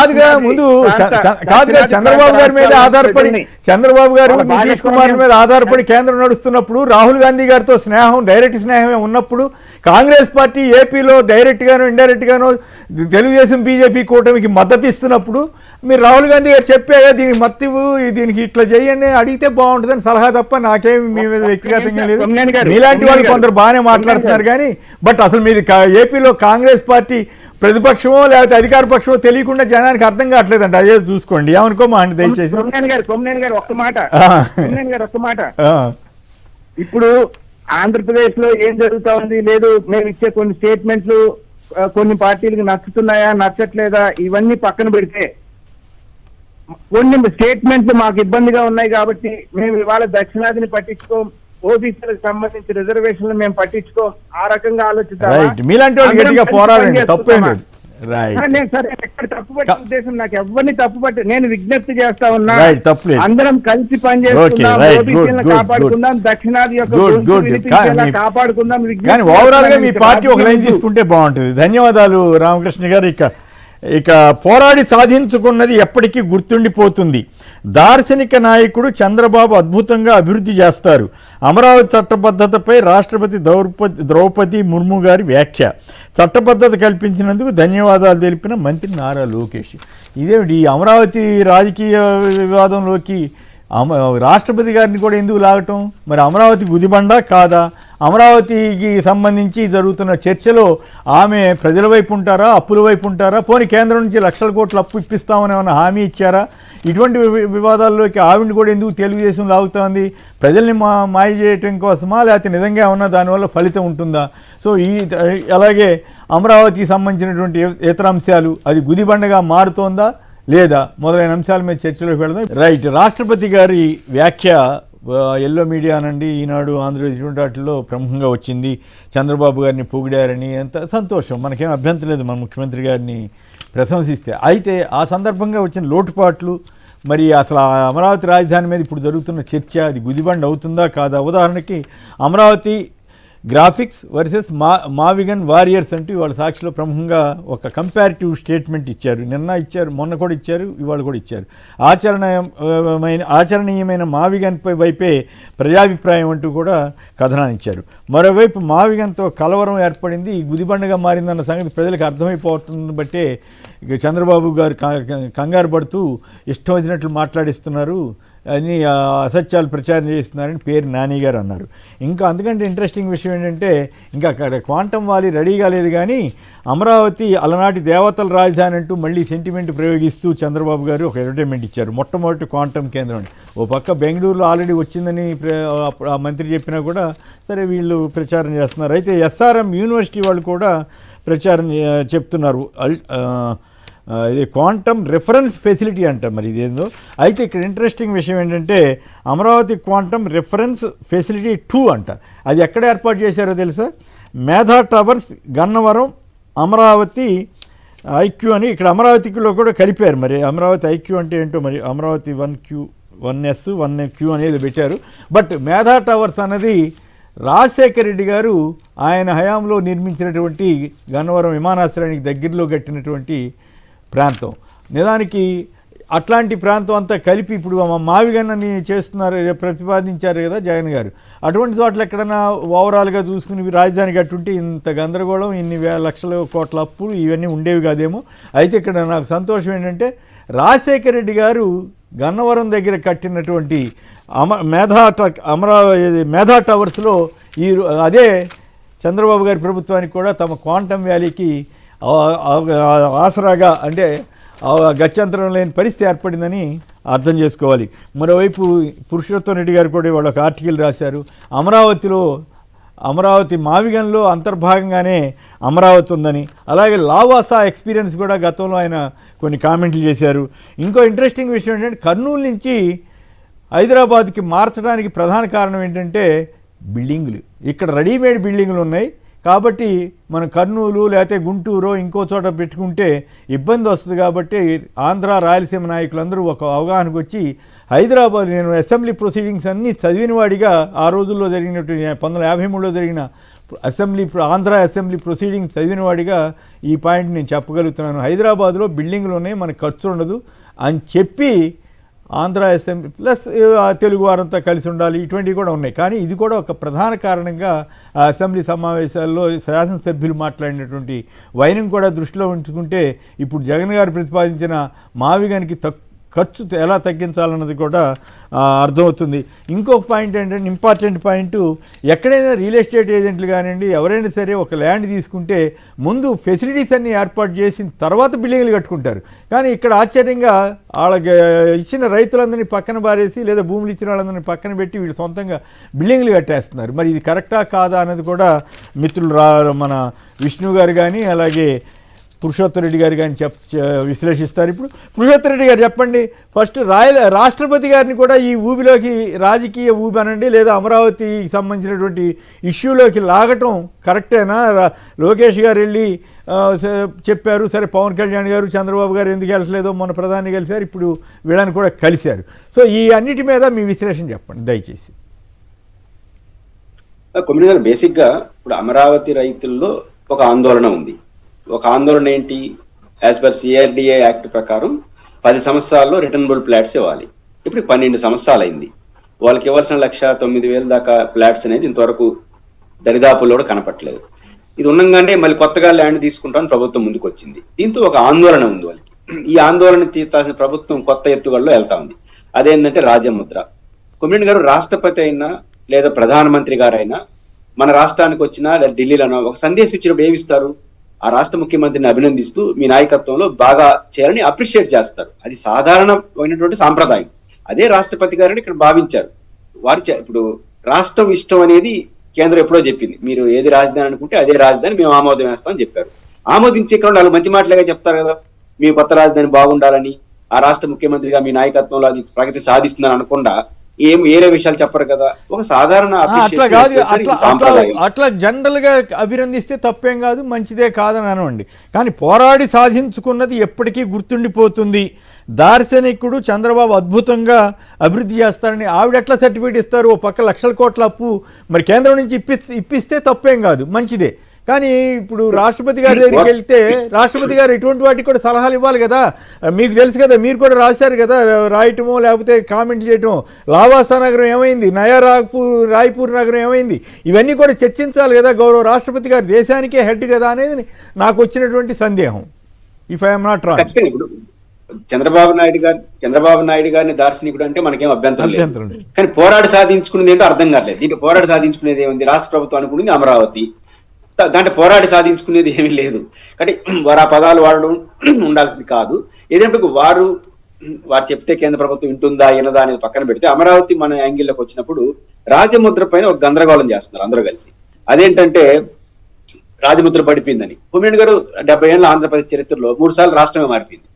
కాదుగా చంద్రబాబు గారి మీద ఆధారపడి చంద్రబాబు గారు నితీష్ కుమార్ మీద ఆధారపడి కేంద్రం నడుస్తున్నప్పుడు రాహుల్ గాంధీ గారితో డైరెక్ట్ స్నేహమే ఉన్నప్పుడు కాంగ్రెస్ పార్టీ ఏపీలో డైరెక్ట్ గాను ఇండైరెక్ట్ గాను తెలుగుదేశం బీజేపీ కూటమికి మద్దతు ఇస్తున్నప్పుడు మీరు రాహుల్ గాంధీ గారు చెప్పాగా దీనికి మత్తివు దీనికి ఇట్లా చేయండి అడిగితే బాగుంటుందని సలహా తప్ప నాకేమి మీ మీద వ్యక్తిగతంగా లేదు. మీలాంటి వాళ్ళు కొందరు బాగానే మాట్లాడుతున్నారు కానీ బట్ అసలు మీది ఏపీలో కాంగ్రెస్ పార్టీ ప్రతిపక్షమో లేకపోతే అధికార పక్షమో తెలియకుండా జనానికి అర్థం కావట్లేదంట. అదే చూసుకోండి, ఏమనుకోమా అండి దయచేసి. ఒక్క మాట ఇప్పుడు ఆంధ్రప్రదేశ్ లో ఏం జరుగుతా ఉంది లేదు మేము ఇచ్చే కొన్ని స్టేట్మెంట్లు కొన్ని పార్టీలకు నచ్చుతున్నాయా నచ్చట్లేదా ఇవన్నీ పక్కన పెడితే కొన్ని స్టేట్మెంట్లు మాకు ఇబ్బందిగా ఉన్నాయి కాబట్టి మేము ఇవాళ దక్షిణాదిని పట్టించుకోం, ఓబీసీలకు సంబంధించి రిజర్వేషన్లు మేము పట్టించుకోం, ఆ రకంగా ఆలోచిస్తాం. మీలాంటి వాళ్ళు గట్టిగా పోరాడండి, తప్పేం లేదు. రైట్ నేను సరే ఎక్కడ తప్పుపట్టే ఉద్దేశం నాకు ఎవరిని తప్పుపట్టే నేను విజ్ఞప్తి చేస్తా ఉన్నా. రైట్, తప్పులేదు. అందరం కలిసి పనిచేసుకుందాం, Okay, right, ఓబీసీలను good, కాపాడుకుందాం, దక్షిణాది యొక్క Good, గొంతు good. వినిపించేలా కానీ కాపాడుకుందాం. కానీ ఓవరాల్ గా మీ పార్టీ ఒక లైన్ తీసుకుంటే బాగుంటుంది. ధన్యవాదాలు రామకృష్ణ గారు. ఇక పోరాడి సాధించుకున్నది ఎప్పటికీ గుర్తుండిపోతుంది. దార్శనిక నాయకుడు చంద్రబాబు అద్భుతంగా అభివృద్ధి చేస్తారు. అమరావతి చట్టబద్ధతపై రాష్ట్రపతి ద్రౌపది ముర్ము గారి వ్యాఖ్య. చట్టబద్ధత కల్పించినందుకు ధన్యవాదాలు తెలిపిన మంత్రి నారా లోకేష్. ఇదేమిటి ఈ అమరావతి రాజకీయ వివాదంలోకి రాష్ట్రపతి గారిని కూడా ఎందుకు లాగటం? మరి అమరావతి గుదిబండ కాదా? అమరావతికి సంబంధించి జరుగుతున్న చర్చలో ఆమె ప్రజల వైపు ఉంటారా, అప్పుల వైపు ఉంటారా? పోనీ కేంద్రం నుంచి లక్షల కోట్లు అప్పు ఇప్పిస్తామని ఏమైనా హామీ ఇచ్చారా? ఇటువంటి వివాదాల్లోకి ఆవిడని కూడా ఎందుకు తెలుగుదేశం లాగుతోంది? ప్రజల్ని మాయ చేయటం కోసమా, లేకపోతే నిజంగా ఏమన్నా దానివల్ల ఫలితం ఉంటుందా? సో అలాగే అమరావతికి సంబంధించినటువంటి ఇతర అంశాలు అది గుదిబండగా మారుతోందా లేదా మొదలైన అంశాల మీద చర్చలోకి వెళదాం. రైట్, రాష్ట్రపతి గారి వ్యాఖ్య ఎల్లో మీడియా నుండి ఈనాడు, ఆంధ్రప్రదేశ్ ఇటువంటి వాటిల్లో ప్రముఖంగా వచ్చింది. చంద్రబాబు గారిని పొగిడారని, ఎంత సంతోషం, మనకేం అభ్యంతరం లేదు మన ముఖ్యమంత్రి గారిని ప్రశంసిస్తే. అయితే ఆ సందర్భంగా వచ్చిన లోటుపాట్లు, మరి అసలు అమరావతి రాజధాని మీద ఇప్పుడు జరుగుతున్న చర్చ అది గుదిబండ అవుతుందా కాదా? ఉదాహరణకి అమరావతి గ్రాఫిక్స్ వర్సెస్ మావిగన్ వారియర్స్ అంటూ ఇవాళ సాక్షిలో ప్రముఖంగా ఒక కంపారిటివ్ స్టేట్మెంట్ ఇచ్చారు. నిన్న ఇచ్చారు, మొన్న కూడా ఇచ్చారు, ఇవాళ కూడా ఇచ్చారు. ఆచరణీయమైన మావిగన్ వైపే ప్రజాభిప్రాయం అంటూ కూడా కథనాన్ని ఇచ్చారు. మరోవైపు మావిగన్తో కలవరం ఏర్పడింది, ఈ గుదిబండగా మారిందన్న సంగతి ప్రజలకు అర్థమైపోతుంది. బట్టే ఇక చంద్రబాబు గారు కంగారు పడుతూ ఇష్టం వచ్చినట్లు మాట్లాడిస్తున్నారు, అన్ని అసత్యాలు ప్రచారం చేస్తున్నారని పేరు నాని గారు అన్నారు. ఇంకా అంతకంటే ఇంట్రెస్టింగ్ విషయం ఏంటంటే, ఇంకా అక్కడ క్వాంటమ్ వ్యాలీ రెడీగా లేదు, కానీ అమరావతి అలనాటి దేవతల రాజధాని అంటూ మళ్ళీ సెంటిమెంట్ ప్రయోగిస్తూ చంద్రబాబు గారు ఒక అడ్వర్టైజ్మెంట్ ఇచ్చారు. మొట్టమొదటి క్వాంటమ్ కేంద్రం. ఓ పక్క బెంగళూరులో ఆల్రెడీ వచ్చిందని ఆ మంత్రి చెప్పినా కూడా సరే వీళ్ళు ప్రచారం చేస్తున్నారు. అయితే ఎస్ఆర్ఎం యూనివర్సిటీ వాళ్ళు కూడా ప్రచారం చెప్తున్నారు. ఇది క్వాంటమ్ రెఫరెన్స్ ఫెసిలిటీ అంట, మరి ఇదేందో. అయితే ఇక్కడ ఇంట్రెస్టింగ్ విషయం ఏంటంటే అమరావతి క్వాంటమ్ రెఫరెన్స్ ఫెసిలిటీ 2 అంట. అది ఎక్కడ ఏర్పాటు చేశారో తెలుసా? మేధా టవర్స్, గన్నవరం, అమరావతి ఐక్యూ అని ఇక్కడ అమరావతిలో కూడా కలిపారు. మరి అమరావతి ఐక్యూ అంటే ఏంటో, మరి అమరావతి 1Q 1S 1Q అనేది పెట్టారు. బట్ మేధా టవర్స్ అన్నది రాజశేఖర రెడ్డి గారు ఆయన హయాంలో నిర్మించినటువంటి గన్నవరం విమానాశ్రయానికి దగ్గరలో కట్టినటువంటి ప్రాంతం. నిజానికి అట్లాంటి ప్రాంతం అంతా కలిపి ఇప్పుడు మావిగన్నని చేస్తున్నారు, ప్రతిపాదించారు కదా జగన్ గారు. అటువంటి చోట్ల ఎక్కడన్నా ఓవరాల్గా చూసుకుని రాజధాని కట్టుంటే ఇంత గందరగోళం, ఇన్ని లక్షల కోట్ల అప్పులు ఇవన్నీ ఉండేవి కాదేమో. అయితే ఇక్కడ నాకు సంతోషం ఏంటంటే రాజశేఖర రెడ్డి గారు గన్నవరం దగ్గర కట్టినటువంటి మేధా టవర్స్లో అదే చంద్రబాబు గారి ప్రభుత్వానికి కూడా తమ క్వాంటమ్ వ్యాలీకి ఆసరాగా, అంటే గత్యంతరం లేని పరిస్థితి ఏర్పడిందని అర్థం చేసుకోవాలి. మరోవైపు పురుషోత్తం రెడ్డి గారు కూడా వాళ్ళు ఒక ఆర్టికల్ రాశారు. అమరావతి మావిగన్లో అంతర్భాగంగానే అమరావతి ఉందని. అలాగే లావాసా ఎక్స్పీరియన్స్ కూడా గతంలో ఆయన కొన్ని కామెంట్లు చేశారు. ఇంకో ఇంట్రెస్టింగ్ విషయం ఏంటంటే కర్నూలు నుంచి హైదరాబాద్కి మార్చడానికి ప్రధాన కారణం ఏంటంటే బిల్డింగులు. ఇక్కడ రెడీమేడ్ బిల్డింగులు ఉన్నాయి కాబట్టి మనం కర్నూలు లేకపోతే గుంటూరు ఇంకో చోట పెట్టుకుంటే ఇబ్బంది వస్తుంది. కాబట్టి ఆంధ్ర రాయలసీమ నాయకులందరూ ఒక అవగాహనకు వచ్చి హైదరాబాద్, నేను అసెంబ్లీ ప్రొసీడింగ్స్ అన్నీ చదివిన వాడిగా ఆ రోజుల్లో జరిగినటువంటి 1953లో జరిగిన ఆంధ్ర అసెంబ్లీ ప్రొసీడింగ్స్ చదివిన వాడిగా ఈ పాయింట్ నేను చెప్పగలుగుతున్నాను. హైదరాబాద్లో బిల్డింగ్లు ఉన్నాయి, మనకు ఖర్చు ఉండదు అని చెప్పి ఆంధ్ర అసెంబ్లీ ప్లస్ తెలుగు వారంతా కలిసి ఉండాలి, ఇటువంటివి కూడా ఉన్నాయి. కానీ ఇది కూడా ఒక ప్రధాన కారణంగా ఆ అసెంబ్లీ సమావేశాల్లో శాసనసభ్యులు మాట్లాడినటువంటి వైనం కూడా దృష్టిలో ఉంచుకుంటే ఇప్పుడు జగన్ గారు ప్రతిపాదించిన మావిగన్కి ఖర్చు ఎలా తగ్గించాలన్నది కూడా అర్థమవుతుంది. ఇంకొక పాయింట్ ఏంటంటే ఇంపార్టెంట్ పాయింట్, ఎక్కడైనా రియల్ ఎస్టేట్ ఏజెంట్లు కానివ్వండి ఎవరైనా సరే ఒక ల్యాండ్ తీసుకుంటే ముందు ఫెసిలిటీస్ అన్నీ ఏర్పాటు చేసిన తర్వాత బిల్డింగ్లు కట్టుకుంటారు. కానీ ఇక్కడ ఆశ్చర్యంగా వాళ్ళకి ఇచ్చిన రైతులందరినీ పక్కన బారేసి లేదా భూములు ఇచ్చిన వాళ్ళందరినీ పక్కన పెట్టి వీళ్ళు సొంతంగా బిల్డింగ్లు కట్టేస్తున్నారు. మరి ఇది కరెక్టా కాదా అన్నది కూడా మిత్రులు మన విష్ణు గారు కానీ అలాగే పురుషోత్తమ రెడ్డి గారు కానీ విశ్లేషిస్తారు. ఇప్పుడు పురుషోత్తమ రెడ్డి గారు చెప్పండి, ఫస్ట్ రాష్ట్రపతి గారిని కూడా ఈ ఊబిలోకి, రాజకీయ ఊబి అనండి లేదా అమరావతికి సంబంధించినటువంటి ఇష్యూలోకి లాగటం కరెక్టేనా? లోకేష్ గారు వెళ్ళి చెప్పారు, సరే పవన్ కళ్యాణ్ గారు చంద్రబాబు గారు ఎందుకు వెళ్ళట్లేదో మొన్న ప్రధాని కలిశారు, ఇప్పుడు వీళ్ళని కూడా కలిశారు. సో ఈ అన్నిటి మీద మీ విశ్లేషణ చెప్పండి దయచేసి. కొమ్మిడి గారు, బేసిక్ గా ఇప్పుడు అమరావతి రైతుల్లో ఒక ఆందోళన ఉంది. ఒక ఆందోళన ఏంటి? యాజ్ పర్ సిఆర్డిఏ యాక్ట్ ప్రకారం 10 సంవత్సరాల్లో రిటర్నబుల్ ప్లాట్స్ ఇవ్వాలి. ఇప్పుడు 12 సంవత్సరాలు అయింది. వాళ్ళకి ఇవ్వాల్సిన 1,09,000 దాకా ప్లాట్స్ అనేది ఇంతవరకు దరిదాపుల్లో కూడా కనపట్లేదు. ఇది ఉండగానే మళ్ళీ కొత్తగా ల్యాండ్ తీసుకుంటామని ప్రభుత్వం ముందుకు వచ్చింది. దీంతో ఒక ఆందోళన ఉంది వాళ్ళకి. ఈ ఆందోళన తీర్చాల్సిన ప్రభుత్వం కొత్త ఎత్తుగడలో వెళ్తా ఉంది. అదేంటంటే రాజముద్ర. కొమ్మిడి గారు రాష్ట్రపతి అయినా లేదా ప్రధానమంత్రి గారైనా మన రాష్ట్రానికి వచ్చినా లేదా ఢిల్లీలోనో ఒక సందేశం ఇచ్చినప్పుడు ఏమిస్తారు? ఆ రాష్ట్ర ముఖ్యమంత్రిని అభినందిస్తూ మీ నాయకత్వంలో బాగా చేయాలని అప్రిషియేట్ చేస్తారు. అది సాధారణమైనటువంటి సాంప్రదాయం. అదే రాష్ట్రపతి గారిని ఇక్కడ భావించారు. వారు ఇప్పుడు రాష్ట్రం ఇష్టం అనేది కేంద్రం ఎప్పుడో చెప్పింది. మీరు ఏది రాజధాని అనుకుంటే అదే రాజధాని మేము ఆమోదం వేస్తామని చెప్పారు. ఆమోదించే క్రమంలో వాళ్ళు మంచి మాటలుగా చెప్తారు కదా, మీ కొత్త రాజధాని బాగుండాలని, ఆ రాష్ట్ర ముఖ్యమంత్రిగా మీ నాయకత్వంలో అది ప్రగతి సాధిస్తుందని అనకుండా ఏరే విషయాలు చెప్పరు కదా. ఒక సాధారణ అట్లా కాదు, అట్లా జనరల్ గా అభినందిస్తే తప్పేం కాదు, మంచిదే కాదని అనండి. కానీ పోరాడి సాధించుకున్నది ఎప్పటికీ గుర్తుండిపోతుంది. దార్శనికుడు చంద్రబాబు అద్భుతంగా అభివృద్ధి చేస్తారని ఆవిడ ఎట్లా సర్టిఫికేట్ ఇస్తారు? ఓ పక్క లక్షల కోట్ల అప్పు మరి కేంద్రం నుంచి ఇప్పిస్తే తప్పేం కాదు, మంచిదే. కానీ ఇప్పుడు రాష్ట్రపతి గారి దగ్గరికి వెళ్తే రాష్ట్రపతి గారు ఇటువంటి వాటికి కూడా సలహాలు ఇవ్వాలి కదా. మీకు తెలుసు కదా, మీరు కూడా రాశారు కదా, రాయటమో లేకపోతే కామెంట్ చేయటమో. లావాసా నగరం ఏమైంది, రాయ్పూర్ నగరం ఏమైంది, ఇవన్నీ కూడా చర్చించాలి కదా గౌరవ రాష్ట్రపతి గారు. దేశానికే హెడ్ కదా అనేది నాకు వచ్చినటువంటి సందేహం. If I'm not wrong. Chandrababu Naidu గారిని దార్శనికుడు అంటే మనకేం అభ్యంతరం లేదు. కానీ పోరాడి సాధించుకునేది ఏంటో అర్థం కావట్లేదు. దీంట్లో పోరాడి సాధించుకునేది ఏముంది? రాష్ట్ర ప్రభుత్వం అనుకునేది అమరావతి, దాంట్లో పోరాడి సాధించుకునేది ఏమీ లేదు. కాబట్టి వారు ఆ పదాలు వాడడం ఉండాల్సింది కాదు. ఏదంటే వారు చెప్తే కేంద్ర ప్రభుత్వం వింటుందా వినదా అనేది పక్కన పెడితే, అమరావతి మన యాంగిల్లోకి వచ్చినప్పుడు రాజముద్ర పైన ఒక గందరగోళం చేస్తున్నారు అందరూ కలిసి. అదేంటంటే రాజముద్ర పడిపోయిందని. కొమ్మిడి గారు 70 ఏళ్ళ ఆంధ్రప్రదేశ్ చరిత్రలో 3 సార్లు రాష్ట్రమే మారిపోయింది.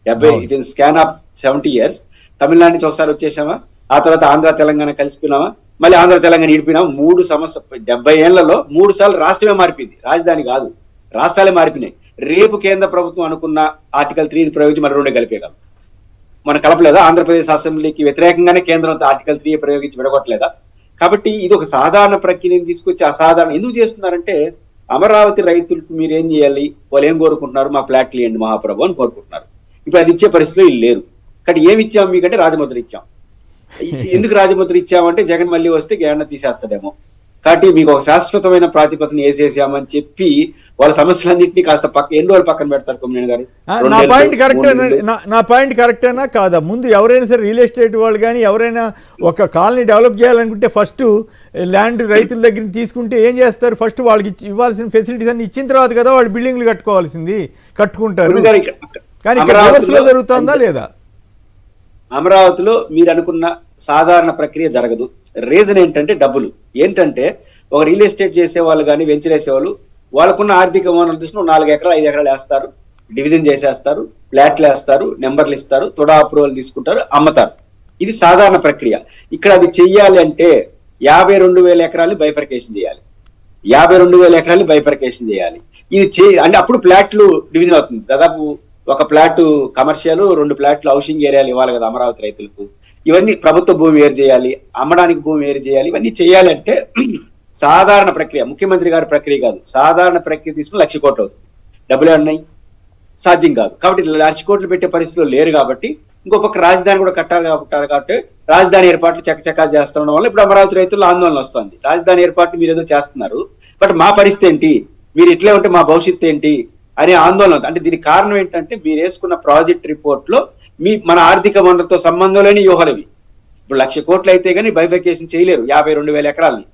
70 స్కాన్ ఆఫ్ 70 years. తమిళనాడు నుంచి ఒకసారి వచ్చేసామా, ఆ తర్వాత ఆంధ్ర తెలంగాణ కలిసిపోయినామా, మళ్ళీ ఆంధ్ర తెలంగాణ ఇడిపోయినాం. 3 సంవత్సరాలు 70 ఏళ్లలో 3 సార్లు రాష్ట్రమే మారిపోయింది, రాజధాని కాదు, రాష్ట్రాలే మారిపోయినాయి. రేపు కేంద్ర ప్రభుత్వం అనుకున్న ఆర్టికల్ 3 ప్రయోగించి మన 2 కలిపేయగలం. మనం కలపలేదా? ఆంధ్రప్రదేశ్ అసెంబ్లీకి వ్యతిరేకంగానే కేంద్రం ఆర్టికల్ 3 ప్రయోగించి విడగొట్టలేదా? కాబట్టి ఇది ఒక సాధారణ ప్రక్రియను తీసుకొచ్చి అసాధారణ ఎందుకు చేస్తున్నారంటే, అమరావతి రైతులకు మీరేం చేయాలి, వాళ్ళు ఏం కోరుకుంటున్నారు? మా ఫ్లాట్లు ఇవ్వండి మహాప్రభు అని కోరుకుంటున్నారు. ఇప్పుడు అది ఇచ్చే పరిస్థితిలో వీళ్ళు లేరు. కాబట్టి ఏమి ఇచ్చాం మీకంటే రాజముద్ర ఇచ్చాం. ఎందుకు రాజముద్ర ఇచ్చామంటే జగన్ మళ్ళీ వస్తే గ్యాన తీసేస్తాడేమో. కాబట్టి మీకు ఒక శాశ్వతమైన ప్రాతిపదికన వేసేసామని చెప్పి వాళ్ళ సమస్యలన్నింటినీ కాస్త ఎన్ని రోజులు పక్కన పెడతారు కొమ్మినేని గారు. నా పాయింట్ కరెక్టేనా కాదా? ముందు ఎవరైనా సరే రియల్ ఎస్టేట్ వాళ్ళు కానీ ఎవరైనా ఒక కాలనీ డెవలప్ చేయాలనుకుంటే ఫస్ట్ ల్యాండ్ రైతుల దగ్గర తీసుకుంటే ఏం చేస్తారు? ఫస్ట్ వాళ్ళకి ఇవ్వాల్సిన ఫెసిలిటీస్ అన్ని ఇచ్చిన తర్వాత కదా వాళ్ళు బిల్డింగ్లు కట్టుకుంటారు. కానీ రివర్స్లో జరుగుతుందా లేదా? అమరావతిలో మీరు అనుకున్న సాధారణ ప్రక్రియ జరగదు. రీజన్ ఏంటంటే డబ్బులు. ఏంటంటే ఒక రియల్ ఎస్టేట్ చేసే వాళ్ళు కానీ వెంచర్ వేసేవాళ్ళు వాళ్ళకున్న ఆర్థిక వనరులు చూసిన 4 ఎకరాలు 5 ఎకరాలు వేస్తారు, డివిజన్ చేసేస్తారు, ఫ్లాట్లు వేస్తారు, నెంబర్లు ఇస్తారు, తొడా అప్రూవల్ తీసుకుంటారు, అమ్ముతారు. ఇది సాధారణ ప్రక్రియ. ఇక్కడ అది చెయ్యాలి అంటే 52,000 ఎకరాలని బైఫర్కేషన్ చేయాలి. 52,000 ఎకరాలని బైఫర్కేషన్ చేయాలి. ఇది అంటే అప్పుడు ఫ్లాట్లు డివిజన్ అవుతుంది. దాదాపు ఒక ప్లాట్ కమర్షియల్, 2 ప్లాట్లు హౌసింగ్ ఏరియాలు ఇవ్వాలి కదా అమరావతి రైతులకు. ఇవన్నీ ప్రభుత్వ భూమి వేరు చేయాలి, అమ్మడానికి భూమి వేరు చేయాలి. ఇవన్నీ చేయాలంటే సాధారణ ప్రక్రియ, ముఖ్యమంత్రి గారి ప్రక్రియ కాదు, సాధారణ ప్రక్రియ తీసుకుని 1,00,000 కోట్లు అవుతుంది. డబ్బులే ఉన్నాయి, సాధ్యం కాదు. కాబట్టి 1,00,000 కోట్లు పెట్టే పరిస్థితిలో లేరు. కాబట్టి ఇంకో పక్క రాజధాని కూడా కట్టాలి కాబట్టి రాజధాని ఏర్పాట్లు చకచకా చేస్తుండడం వల్ల ఇప్పుడు అమరావతి రైతుల్లో ఆందోళన వస్తుంది. రాజధాని ఏర్పాట్లు మీరు ఏదో చేస్తున్నారు, బట్ మా పరిస్థితి ఏంటి, మీరు ఇట్లే ఉంటే మా భవిష్యత్తు ఏంటి అనే ఆందోళన. అంటే దీనికి కారణం ఏంటంటే మీరు వేసుకున్న ప్రాజెక్ట్ రిపోర్ట్ లో మన ఆర్థిక వనరులతో సంబంధం లేని వ్యూహాలు ఇవి. ఇప్పుడు 1,00,000 కోట్లు అయితే కానీ బైఫర్కేషన్ చేయలేరు 52,000 ఎకరాలని.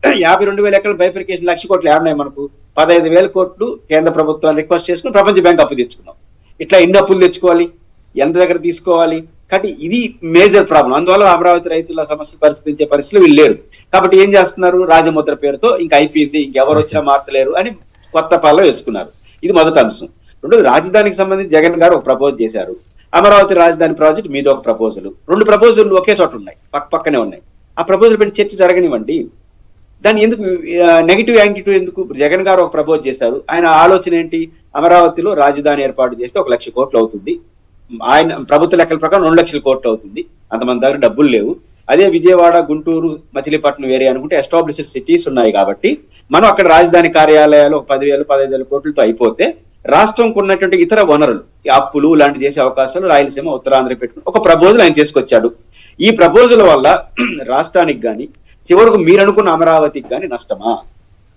52,000 ఎకరాలు బైఫర్కేషన్ 1,00,000 కోట్లు ఏమన్నాయి మనకు? 15,000 కోట్లు కేంద్ర ప్రభుత్వాన్ని రిక్వెస్ట్ చేసుకుని ప్రపంచ బ్యాంక్ అప్పు తెచ్చుకున్నాం. ఇట్లా ఎన్ని అప్పులు తెచ్చుకోవాలి, ఎంత దగ్గర తీసుకోవాలి? కాబట్టి ఇది మేజర్ ప్రాబ్లం. అందువల్ల అమరావతి రైతుల సమస్య పరిష్కరించే పరిస్థితులు వీళ్ళు లేరు. కాబట్టి ఏం చేస్తున్నారు? రాజముద్ర పేరుతో ఇంకా అయిపోయింది, ఇంకెవరు వచ్చినా మార్చలేరు అని కొత్త పాలలో వేసుకున్నారు. ఇది మొదటి అంశం. రెండోది రాజధానికి సంబంధించి జగన్ గారు ఒక ప్రపోజ్ చేశారు. అమరావతి రాజధాని ప్రాజెక్ట్ మీద ఒక ప్రపోజల్, 2 ప్రపోజల్లు ఒకే చోట ఉన్నాయి, పక్కనే ఉన్నాయి. ఆ ప్రపోజల్ పైన చర్చ జరగనివ్వండి. దాన్ని ఎందుకు నెగిటివ్ యాంగిటివ్ ఎందుకు? జగన్ గారు ఒక ప్రపోజ్ చేశారు. ఆయన ఆలోచన ఏంటి? అమరావతిలో రాజధాని ఏర్పాటు చేస్తే 1 లక్ష కోట్లు అవుతుంది. ఆయన ప్రభుత్వ లెక్కల ప్రకారం 2 లక్షల కోట్లు అవుతుంది. అంతమంది దగ్గర డబ్బులు లేవు. అదే విజయవాడ, గుంటూరు, మచిలీపట్నం వేరే అనుకుంటే ఎస్టాబ్లిష్డ్ సిటీస్ ఉన్నాయి కాబట్టి మనం అక్కడ రాజధాని కార్యాలయాలు 10,000-15,000 కోట్లతో అయిపోతే రాష్ట్రంకు ఉన్నటువంటి ఇతర వనరులు, అప్పులు లాంటి చేసే అవకాశాలు రాయలసీమ, ఉత్తరాంధ్ర పెట్టుకుని ఒక ప్రపోజల్ ఆయన తీసుకొచ్చాడు. ఈ ప్రపోజల్ వల్ల రాష్ట్రానికి కానీ చివరకు మీరు అనుకున్న అమరావతికి కానీ నష్టమా?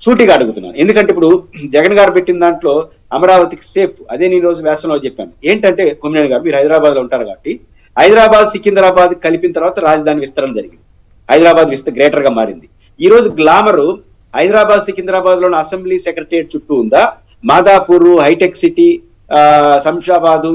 సూటిగా అడుగుతున్నాను. ఎందుకంటే ఇప్పుడు జగన్ గారు పెట్టిన దాంట్లో అమరావతికి సేఫ్. అదే నేను రోజు వ్యాసంలో చెప్పాను. ఏంటంటే కొమ్మినేని గారు, మీరు హైదరాబాద్ లో ఉంటారు కాబట్టి హైదరాబాద్ సికింద్రాబాద్ కలిపిన తర్వాత రాజధాని విస్తరణ జరిగింది. హైదరాబాద్ గ్రేటర్ గా మారింది. ఈ రోజు గ్లామర్ హైదరాబాద్ సికింద్రాబాద్ లోని అసెంబ్లీ సెక్రటరియట్ చుట్టూ ఉందా, మాదాపూర్, హైటెక్ సిటీ, శంషాబాద్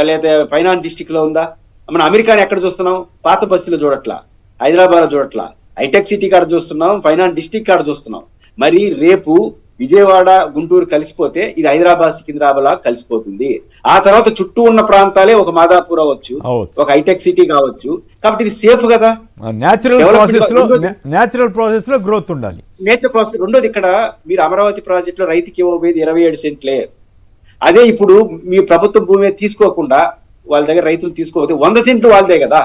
లేదా ఫైనాన్స్ డిస్ట్రిక్ట్ లో ఉందా? మనం అమెరికాని ఎక్కడ చూస్తున్నాం? పాత బస్సులో చూడట్లా, హైదరాబాద్ లో చూడట్లా, హైటెక్ సిటీ కాడ చూస్తున్నాం, ఫైనాన్స్ డిస్ట్రిక్ట్ కాడ చూస్తున్నాం. మరి రేపు విజయవాడ, గుంటూరు కలిసిపోతే ఇది హైదరాబాద్ సికింద్రాబాద్ కలిసిపోతుంది. ఆ తర్వాత చుట్టూ ఉన్న ప్రాంతాలే ఒక మాదాపూర్ అవ్వచ్చు, ఒక హైటెక్ సిటీ కావచ్చు. కాబట్టి ఇది సేఫ్ కదా. న్యాచురల్ ప్రాసెస్ లో గ్రోత్ ఉండాలి. Nature process. రెండోది, ఇక్కడ మీరు అమరావతి ప్రాజెక్ట్ లో రైతుకి ఇవ్వబోయేది 27 సెంట్లే. అదే ఇప్పుడు మీ ప్రభుత్వ భూమి తీసుకోకుండా వాళ్ళ దగ్గర రైతులు తీసుకోకపోతే 100 సెంట్లు వాళ్ళదే కదా.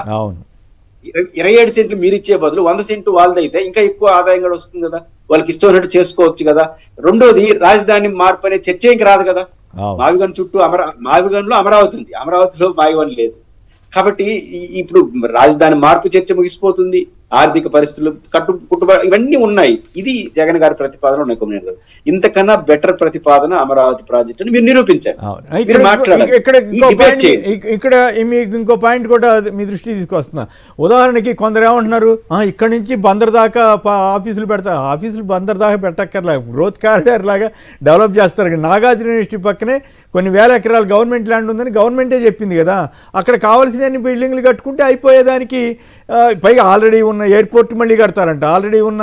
27 సెంట్లు మీరు ఇచ్చే బదులు 100 సెంట్లు వాళ్ళదైతే ఇంకా ఎక్కువ ఆదాయం కూడా వస్తుంది కదా. వాళ్ళకి ఇష్టమైనట్టు చేసుకోవచ్చు కదా. రెండోది, రాజధాని మార్పు అనే చర్చ ఇంక రాదు కదా. మావిగన్ చుట్టూ మావిగన్లో అమరావతి ఉంది, అమరావతిలో మావిగన్ లేదు. కాబట్టి ఇప్పుడు రాజధాని మార్పు చర్చ ముగిసిపోతుంది. ఆర్థిక పరిస్థితులు, కుటుంబాలు ఇవన్నీ ఉన్నాయి. ఇది జగన్ గారి ప్రతిపాదన ఉన్నాయి. కొమ్మినేని గారు, ఇంతకన్నా బెటర్ ప్రతిపాదన అమరావతి ప్రాజెక్ట్ అని మీరు నిరూపించారు. ఇక్కడ మీకు ఇంకో పాయింట్ కూడా మీ దృష్టి తీసుకొస్తున్నా. ఉదాహరణకి కొందరు ఏమంటున్నారు, ఇక్కడ నుంచి బందర్ దాకా ఆఫీసులు పెడతారు. ఆఫీసులు బందర్ దాకా పెట్టక్కర్లా, గ్రోత్ కారిడార్ లాగా డెవలప్ చేస్తారు. నాగార్జున యూనివర్సిటీ పక్కనే కొన్ని వేల ఎకరాలు గవర్నమెంట్ ల్యాండ్ ఉందని గవర్నమెంటే చెప్పింది కదా. అక్కడ కావాల్సిన బిల్డింగ్లు కట్టుకుంటే అయిపోయేదానికి, పైగా ఆల్రెడీ ఉన్న ఎయిర్పోర్ట్ మళ్ళీ కడతారంట, ఆల్రెడీ ఉన్న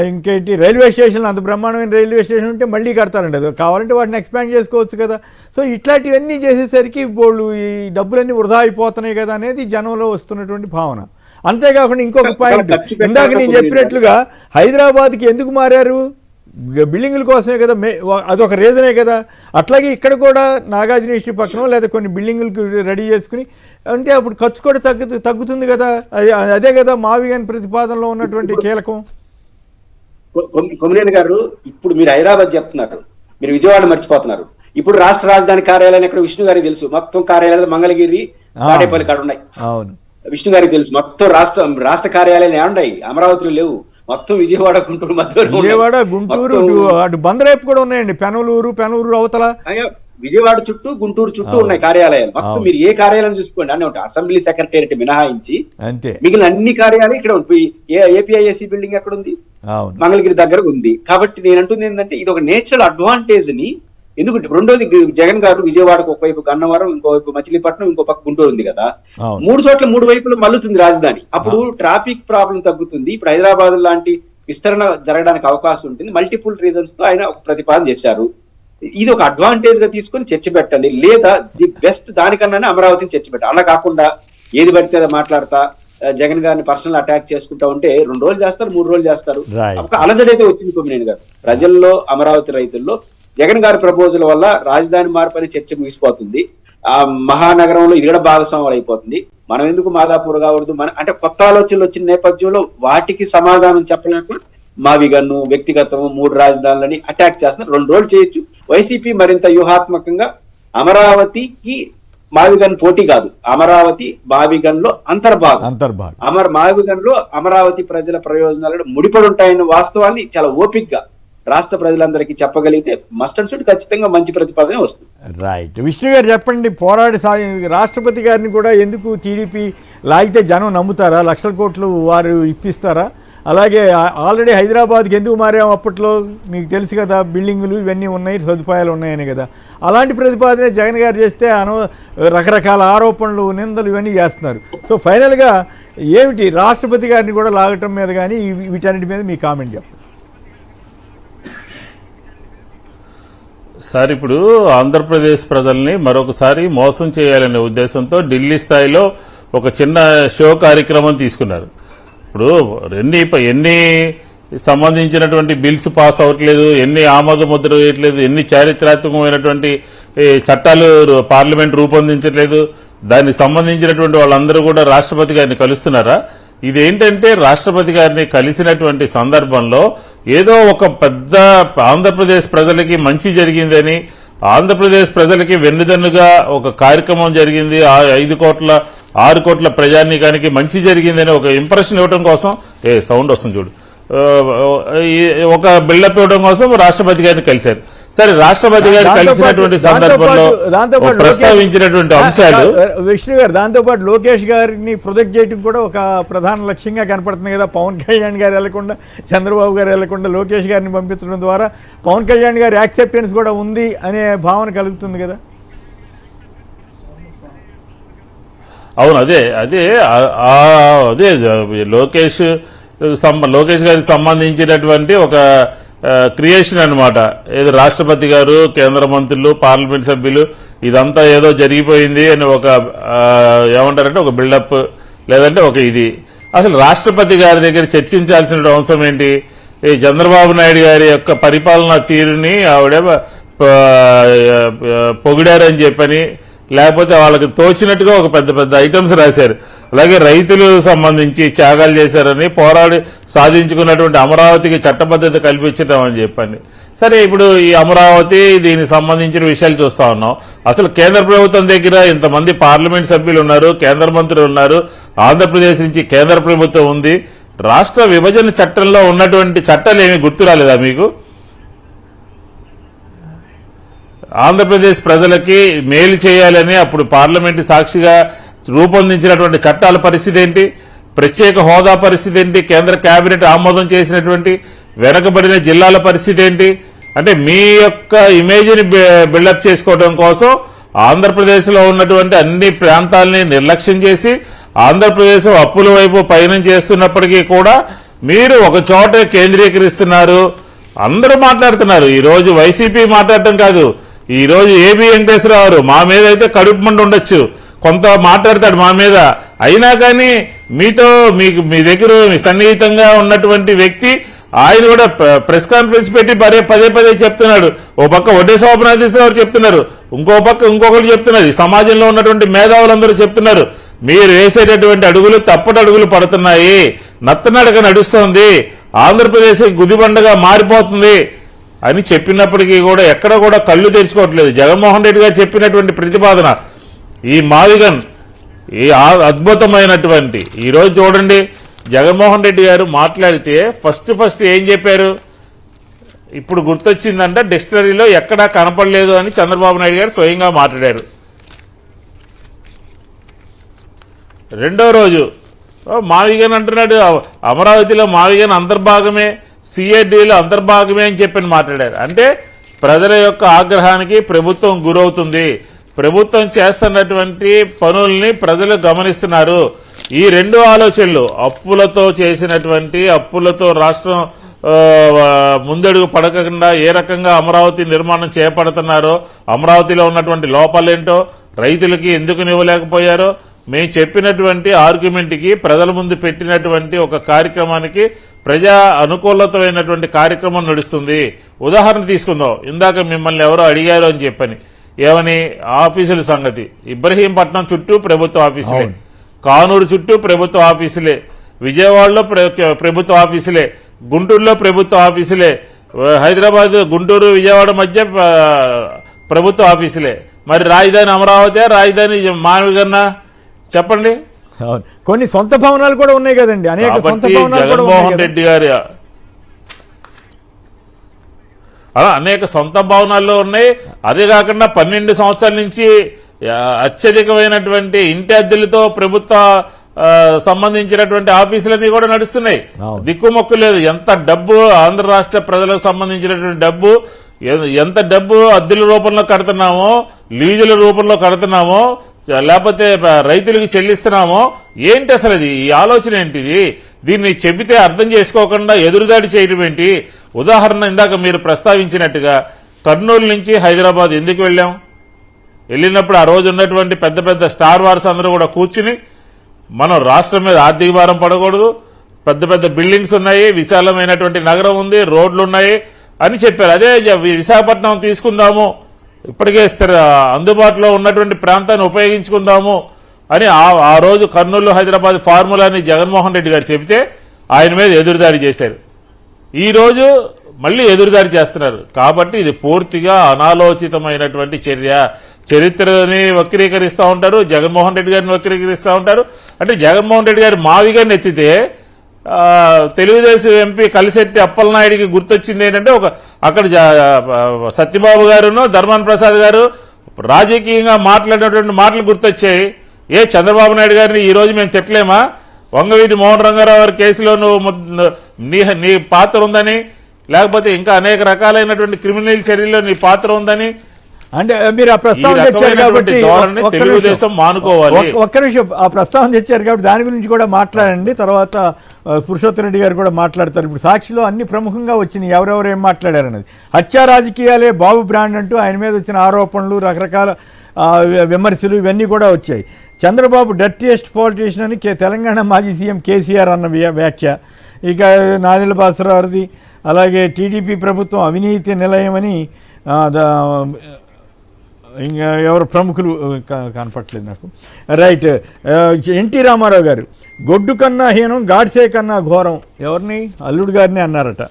ఇంకేంటి రైల్వే స్టేషన్లు, అంత బ్రహ్మాండమైన రైల్వే స్టేషన్ ఉంటే మళ్ళీ కడతారంట. కావాలంటే వాటిని ఎక్స్పాండ్ చేసుకోవచ్చు కదా. సో ఇట్లాంటివన్నీ చేసేసరికి వాళ్ళు ఈ డబ్బులన్నీ వృధా అయిపోతున్నాయి కదా అనేది జనంలో వస్తున్నటువంటి భావన. అంతేకాకుండా ఇంకొక పాయింట్, ఇందాక నేను చెప్పినట్లుగా హైదరాబాద్కి ఎందుకు మారారు? బిల్డింగుల కోసమే కదా, అదొక రీజనే కదా. అట్లాగే ఇక్కడ కూడా నాగార్జున యూనివర్సిటీ పక్కన లేదా కొన్ని బిల్డింగులకు రెడీ చేసుకుని అంటే అప్పుడు ఖర్చు కూడా తగ్గుతుంది కదా. అదే కదా మావిగన్ ప్రతిపాదనలో ఉన్నటువంటి కీలకం. కొమ్మినేని గారు, ఇప్పుడు మీరు హైదరాబాద్ చెప్తున్నారు, మీరు విజయవాడ మర్చిపోతున్నారు. ఇప్పుడు రాష్ట్ర రాజధాని కార్యాలయం ఎక్కడ విష్ణు గారికి తెలుసు. మొత్తం కార్యాలయాలు మంగళగిరి, తాడేపల్లి కాడ ఉన్నాయి. అవును, విష్ణు గారికి తెలుసు. మొత్తం రాష్ట్ర కార్యాలయాలు ఏమున్నాయి? అమరావతిలో లేవు. మొత్తం విజయవాడ, గుంటూరు మధ్యలో, విజయవాడ, గుంటూరు, అటు బందరేపు కూడా ఉన్నాయండి. పెనూరు అవతల విజయవాడ చుట్టూ, గుంటూరు చుట్టూ ఉన్నాయి కార్యాలయాలు. మొత్తం మీరు ఏ కార్యాలయం చూసుకోండి అన్నీ ఉంటాయి. అసెంబ్లీ సెక్రటేరియట్ మినహాయించి అంతే మిగిలిన అన్ని కార్యాలయాలు ఇక్కడ ఉంటాయి. ఏపీఐఏసీ బిల్డింగ్ ఎక్కడ ఉంది? మంగళగిరి దగ్గర ఉంది. కాబట్టి నేను అంటుంది ఏంటంటే ఇది ఒక నేచురల్ అడ్వాంటేజ్ ని. ఎందుకంటే రెండోది, జగన్ గారు విజయవాడకు ఒకవైపు గన్నవరం, ఇంకోవైపు మచిలీపట్నం, ఇంకో పక్క గుంటూరు ఉంది కదా. 3 చోట్ల 3 వైపులు మల్లుతుంది రాజధాని. అప్పుడు ట్రాఫిక్ ప్రాబ్లం తగ్గుతుంది. ఇప్పుడు హైదరాబాద్ లాంటి విస్తరణ జరగడానికి అవకాశం ఉంటుంది. మల్టిపుల్ రీజన్స్ తో ఆయన ఒక ప్రతిపాదన చేశారు. ఇది ఒక అడ్వాంటేజ్ గా తీసుకొని చర్చ పెట్టండి, లేదా ది బెస్ట్ దానికన్నా అమరావతిని చర్చ పెట్టాలి. అలా కాకుండా ఏది పడితే అది మాట్లాడతా జగన్ గారిని పర్సనల్ అటాక్ చేసుకుంటా ఉంటే 2 రోజులు చేస్తారు, 3 రోజులు చేస్తారు. ఒక అలజడైతే వచ్చింది కొమ్మినేని గారు ప్రజల్లో, అమరావతి రైతుల్లో. జగన్ గారి ప్రపోజల్ వల్ల రాజధాని మార్పు అనే చర్చ ముగిసిపోతుంది. ఆ మహానగరంలో ఇది కూడా భాగస్వాములు అయిపోతుంది. మనం ఎందుకు మాదాపూర్ కావద్దు? అంటే కొత్త ఆలోచనలు వచ్చిన నేపథ్యంలో వాటికి సమాధానం చెప్పలేక మావిగన్ను, వ్యక్తిగతం, 3 రాజధానులని అటాక్ చేస్తున్నారు. 2 రోజులు చేయొచ్చు. వైసీపీ మరింత వ్యూహాత్మకంగా అమరావతికి మావిగన్ పోటీ కాదు, అమరావతి మావిగన్ లో అంతర్భాగం. మావిగన్ లో అమరావతి ప్రజల ప్రయోజనాలను ముడిపడి ఉంటాయన్న వాస్తవాన్ని చాలా ఓపిక్గా రాష్ట్ర ప్రజలందరికీ చెప్పగలిగితే మస్ట్ అండ్ షుడ్ ఖచ్చితంగా మంచి ప్రతిపాదన వస్తుంది. రైట్. విష్ణు గారు చెప్పండి, పోరాడి రాష్ట్రపతి గారిని కూడా ఎందుకు టీడీపీ లాగితే జనం నమ్ముతారా? లక్షల కోట్లు వారు ఇప్పిస్తారా? అలాగే ఆల్రెడీ హైదరాబాద్కి ఎందుకు మారాము? అప్పట్లో మీకు తెలుసు కదా, బిల్డింగులు ఇవన్నీ ఉన్నాయి, సదుపాయాలు ఉన్నాయని కదా. అలాంటి ప్రతిపాదన జగన్ గారు చేస్తే రకరకాల ఆరోపణలు, నిందలు ఇవన్నీ చేస్తున్నారు. సో ఫైనల్గా ఏమిటి రాష్ట్రపతి గారిని కూడా లాగటం మీద కానీ వీటన్నిటి మీద మీ కామెంట్ చెప్పండి. సార్ ఇప్పుడు ఆంధ్రప్రదేశ్ ప్రజల్ని మరొకసారి మోసం చేయాలనే ఉద్దేశంతో ఢిల్లీ స్థాయిలో ఒక చిన్న షో కార్యక్రమం తీసుకున్నారు. ఇప్పుడు ఎన్ని సంబంధించినటువంటి బిల్స్ పాస్ అవ్వట్లేదు, ఎన్ని ఆమోద ముద్ర వేయట్లేదు, ఎన్ని చారిత్రాత్మకమైనటువంటి చట్టాలు పార్లమెంట్ రూపొందించట్లేదు, దానికి సంబంధించినటువంటి వాళ్ళందరూ కూడా రాష్ట్రపతి గారిని కలుస్తున్నారా? ఇదేంటంటే రాష్ట్రపతి గారిని కలిసినటువంటి సందర్భంలో ఏదో ఒక పెద్ద ఆంధ్రప్రదేశ్ ప్రజలకి మంచి జరిగిందని, ఆంధ్రప్రదేశ్ ప్రజలకి వెన్నుదన్నుగా ఒక కార్యక్రమం జరిగింది, 6 కోట్ల ప్రజానీకానికి మంచి జరిగిందని ఒక ఇంప్రెషన్ ఇవ్వడం కోసం సౌండ్ వస్తుంది చూడు, ఒక బిల్డప్ ఇవ్వడం కోసం రాష్ట్రపతి గారిని కలిశారు. సరే, రాష్ట్రపతి గారు కలిసినటువంటి సందర్భంలో ప్రస్తావించినటువంటి అంశాలు విష్ణు గారు, దాంతోపాటు లోకేష్ గారిని ప్రొజెక్ట్ చేయడం కూడా ఒక ప్రధాన లక్ష్యంగా కనపడుతుంది కదా. పవన్ కళ్యాణ్ గారు వెళ్లకుండా, చంద్రబాబు గారు వెళ్లకుండా లోకేష్ గారిని పంపించడం ద్వారా పవన్ కళ్యాణ్ గారి యాక్సెప్టెన్స్ కూడా ఉంది అనే భావన కలుగుతుంది కదా. అవును, అదే లోకేష్ గారికి సంబంధించినటువంటి ఒక క్రియేషన్ అన్నమాట. ఏదో రాష్ట్రపతి గారు, కేంద్ర మంత్రులు, పార్లమెంట్ సభ్యులు ఇదంతా ఏదో జరిగిపోయింది అని ఒక ఏమంటారంటే ఒక బిల్డప్, లేదంటే ఒక ఇది. అసలు రాష్ట్రపతి గారి దగ్గర చర్చించాల్సిన అవసరం ఏంటి? ఈ చంద్రబాబు నాయుడు గారి యొక్క పరిపాలనా తీరుని ఆవిడ పొగిడారని చెప్పని, లేకపోతే వాళ్ళకి తోచినట్టుగా ఒక పెద్ద పెద్ద ఐటమ్స్ రాశారు. అలాగే రైతులు సంబంధించి త్యాగాలు చేశారని, పోరాడి సాధించుకున్నటువంటి అమరావతికి చట్టబద్ధత కల్పించడం అని చెప్పండి. సరే, ఇప్పుడు ఈ అమరావతి దీనికి సంబంధించిన విషయాలు చూస్తా ఉన్నాం. అసలు కేంద్ర ప్రభుత్వం దగ్గర ఇంతమంది పార్లమెంట్ సభ్యులు ఉన్నారు, కేంద్ర మంత్రులు ఉన్నారు, ఆంధ్రప్రదేశ్ నుంచి కేంద్ర ప్రభుత్వం ఉంది. రాష్ట్ర విభజన చట్టంలో ఉన్నటువంటి చట్టాలు ఏమీ గుర్తు రాలేదా మీకు? ఆంధ్రప్రదేశ్ ప్రజలకి మేలు చేయాలని అప్పుడు పార్లమెంటు సాక్షిగా రూపొందించినటువంటి చట్టాల పరిస్థితి ఏంటి? ప్రత్యేక హోదా పరిస్థితి ఏంటి? కేంద్ర కేబినెట్ ఆమోదం చేసినటువంటి వెనకబడిన జిల్లాల పరిస్థితి ఏంటి? అంటే మీ యొక్క ఇమేజ్ని బిల్డప్ చేసుకోవడం కోసం ఆంధ్రప్రదేశ్లో ఉన్నటువంటి అన్ని ప్రాంతాలని నిర్లక్ష్యం చేసి ఆంధ్రప్రదేశ్ అప్పుల వైపు పయనం చేస్తున్నప్పటికీ కూడా మీరు ఒక చోట కేంద్రీకరిస్తున్నారు. అందరూ మాట్లాడుతున్నారు. ఈరోజు వైసీపీ మాట్లాడటం కాదు, ఈరోజు ఏబి వెంకటేశ్వరరావు మా మీద అయితే కడుపు మంట ఉండొచ్చు, కొంత మాట్లాడతాడు మా మీద, అయినా కానీ మీ దగ్గర సన్నిహితంగా ఉన్నటువంటి వ్యక్తి ఆయన కూడా ప్రెస్ కాన్ఫరెన్స్ పెట్టి పదే చెప్తున్నాడు. ఓ పక్క వడ్డే శోభనాథేశ్వరరావు చెప్తున్నారు, ఇంకో పక్క ఇంకొకరు చెప్తున్నారు, సమాజంలో ఉన్నటువంటి మేధావులందరూ చెప్తున్నారు, మీరు వేసేటటువంటి అడుగులు తప్పటి అడుగులు పడుతున్నాయి, నత్తనడక నడుస్తోంది, ఆంధ్రప్రదేశ్ గుదిబండగా మారిపోతుంది అని చెప్పినప్పటికీ కూడా ఎక్కడ కూడా కళ్ళు తెరుచుకోవట్లేదు. జగన్మోహన్ రెడ్డి గారు చెప్పినటువంటి ప్రతిపాదన ఈ మావిగన్, ఈ అద్భుతమైనటువంటి, ఈరోజు చూడండి జగన్మోహన్ రెడ్డి గారు మాట్లాడితే ఫస్ట్ ఏం చెప్పారు? ఇప్పుడు గుర్తొచ్చిందంట, డిక్షనరీలో ఎక్కడా కనపడలేదు అని చంద్రబాబు నాయుడు గారు స్వయంగా మాట్లాడారు. రెండో రోజు మావిగన్ అంటున్నాడు, అమరావతిలో మావిగన్ అంతర్భాగమే, సిఐడిలో అంతర్భాగమే అని చెప్పని మాట్లాడారు. అంటే ప్రజల యొక్క ఆగ్రహానికి ప్రభుత్వం గురవుతుంది, ప్రభుత్వం చేస్తున్నటువంటి పనుల్ని ప్రజలు గమనిస్తున్నారు. ఈ రెండు ఆలోచనలు, అప్పులతో చేసినటువంటి అప్పులతో రాష్ట్రం ముందడుగు పడకుండా ఏ రకంగా అమరావతి నిర్మాణం చేపడుతున్నారో, అమరావతిలో ఉన్నటువంటి లోపాలేంటో, రైతులకి ఎందుకు ఇవ్వలేకపోయారో, మేము చెప్పినటువంటి ఆర్గ్యుమెంట్కి ప్రజల ముందు పెట్టినటువంటి ఒక కార్యక్రమానికి ప్రజా అనుకూలతమైనటువంటి కార్యక్రమం నడుస్తుంది. ఉదాహరణ తీసుకుందాం, ఇందాక మిమ్మల్ని ఎవరో అడిగారు అని చెప్పని, ఏమని? ఆఫీసుల సంగతి. ఇబ్రహీంపట్నం చుట్టూ ప్రభుత్వ ఆఫీసులే, కానూరు చుట్టూ ప్రభుత్వ ఆఫీసులే, విజయవాడలో ప్రభుత్వ ఆఫీసులే, గుంటూరులో ప్రభుత్వ ఆఫీసులే, హైదరాబాద్ గుంటూరు విజయవాడ మధ్య ప్రభుత్వ ఆఫీసులే. మరి రాజధాని అమరావతి, రాజధాని మానవగన్న చెప్పండి. కొన్ని సొంత భవనాలు కూడా ఉన్నాయి కదండి, అనేక సొంత భవనాలు. జగన్మోహన్ రెడ్డి గారి అలా అనేక సొంత భవనాల్లో ఉన్నాయి. అదే కాకుండా 12 సంవత్సరాల నుంచి అత్యధికమైనటువంటి ఇంటి అద్దెలతో ప్రభుత్వ సంబంధించినటువంటి ఆఫీసులన్నీ కూడా నడుస్తున్నాయి. దిక్కుమొక్కు లేదు. ఎంత డబ్బు ఆంధ్ర రాష్ట్ర ప్రజలకు సంబంధించినటువంటి డబ్బు, ఎంత డబ్బు అద్దెల రూపంలో కడుతున్నామో, లీజుల రూపంలో కడుతున్నామో, లేకపోతే రైతులకు చెల్లిస్తున్నామో ఏంటి అసలు? ఇది ఈ ఆలోచన ఏంటిది? దీన్ని చెబితే అర్థం చేసుకోకుండా ఎదురుదాడి చేయడం ఏంటి? ఉదాహరణ ఇందాక మీరు ప్రస్తావించినట్టుగా కర్నూలు నుంచి హైదరాబాద్ ఎందుకు వెళ్ళాం? వెళ్ళినప్పుడు ఆ రోజు ఉన్నటువంటి పెద్ద పెద్ద స్టార్ వార్స్ అందరూ కూడా కూర్చుని మనం రాష్ట్రం మీద ఆర్థిక భారం పడకూడదు, పెద్ద పెద్ద బిల్డింగ్స్ ఉన్నాయి, విశాలమైనటువంటి నగరం ఉంది, రోడ్లు ఉన్నాయి అని చెప్పారు. అదే విశాఖపట్నం తీసుకుందాము, ఇప్పటికే అందుబాటులో ఉన్నటువంటి ప్రాంతాన్ని ఉపయోగించుకుందాము అని ఆ రోజు కర్నూలు హైదరాబాద్ ఫార్ములాని జగన్మోహన్ రెడ్డి గారు చెబితే ఆయన మీద ఎదురుదాడి చేశారు. ఈరోజు మళ్ళీ ఎదురుదాడి చేస్తున్నారు. కాబట్టి ఇది పూర్తిగా అనాలోచితమైనటువంటి చర్య. చరిత్రని వక్రీకరిస్తూ ఉంటారు, జగన్మోహన్ రెడ్డి గారిని వక్రీకరిస్తూ ఉంటారు. అంటే జగన్మోహన్ రెడ్డి గారు మావిగారిని ఎత్తితే తెలుగుదేశం ఎంపీ కలిశెట్టి అప్పలనాయుడికి గుర్తొచ్చింది ఏంటంటే అక్కడ సత్యబాబు గారును ధర్మాన ప్రసాద్ గారు రాజకీయంగా మాట్లాడినటువంటి మాటలు గుర్తొచ్చాయి. చంద్రబాబు నాయుడు గారిని ఈ రోజు మేము తిట్టలేమా? వంగవీటి మోహన్ రంగారావు గారి కేసులో నువ్వు నీ పాత్ర ఉందని, లేకపోతే ఇంకా అనేక రకాలైనటువంటి క్రిమినల్ చర్యల్లో నీ పాత్ర ఉందని అంటే మీరు ఆ ప్రస్తావన తెచ్చారు కాబట్టి తెలుగుదేశం మానుకోవాలి. ఒక్క నిమిషం, ఆ ప్రస్తావన తెచ్చారు కాబట్టి దాని గురించి కూడా మాట్లాడండి. తర్వాత పురుషోత్తమ రెడ్డి గారు కూడా మాట్లాడతారు. ఇప్పుడు సాక్షిలో అన్ని ప్రముఖంగా వచ్చినాయి ఎవరెవరు ఏం మాట్లాడారు అన్నది. హత్యా రాజకీయాలే బాబు బ్రాండ్ అంటూ ఆయన మీద వచ్చిన ఆరోపణలు, రకరకాల విమర్శలు ఇవన్నీ కూడా వచ్చాయి. చంద్రబాబు డర్టీయెస్ట్ పాలిటీషియన్ అని తెలంగాణ మాజీ సీఎం కేసీఆర్ అన్న వ్యాఖ్య. ఇక నాదెళ్ల భాస్కరరావుది, అలాగే టీడీపీ ప్రభుత్వం అవినీతి నిలయమని ఇంకా ఎవరు ప్రముఖులు కనపట్లేదు నాకు. రైట్. ఎన్టీ రామారావు గారు గొడ్డు కన్నా హీనం, గాడ్సే కన్నా ఘోరం, ఎవరిని? అల్లుడు గారిని అన్నారట.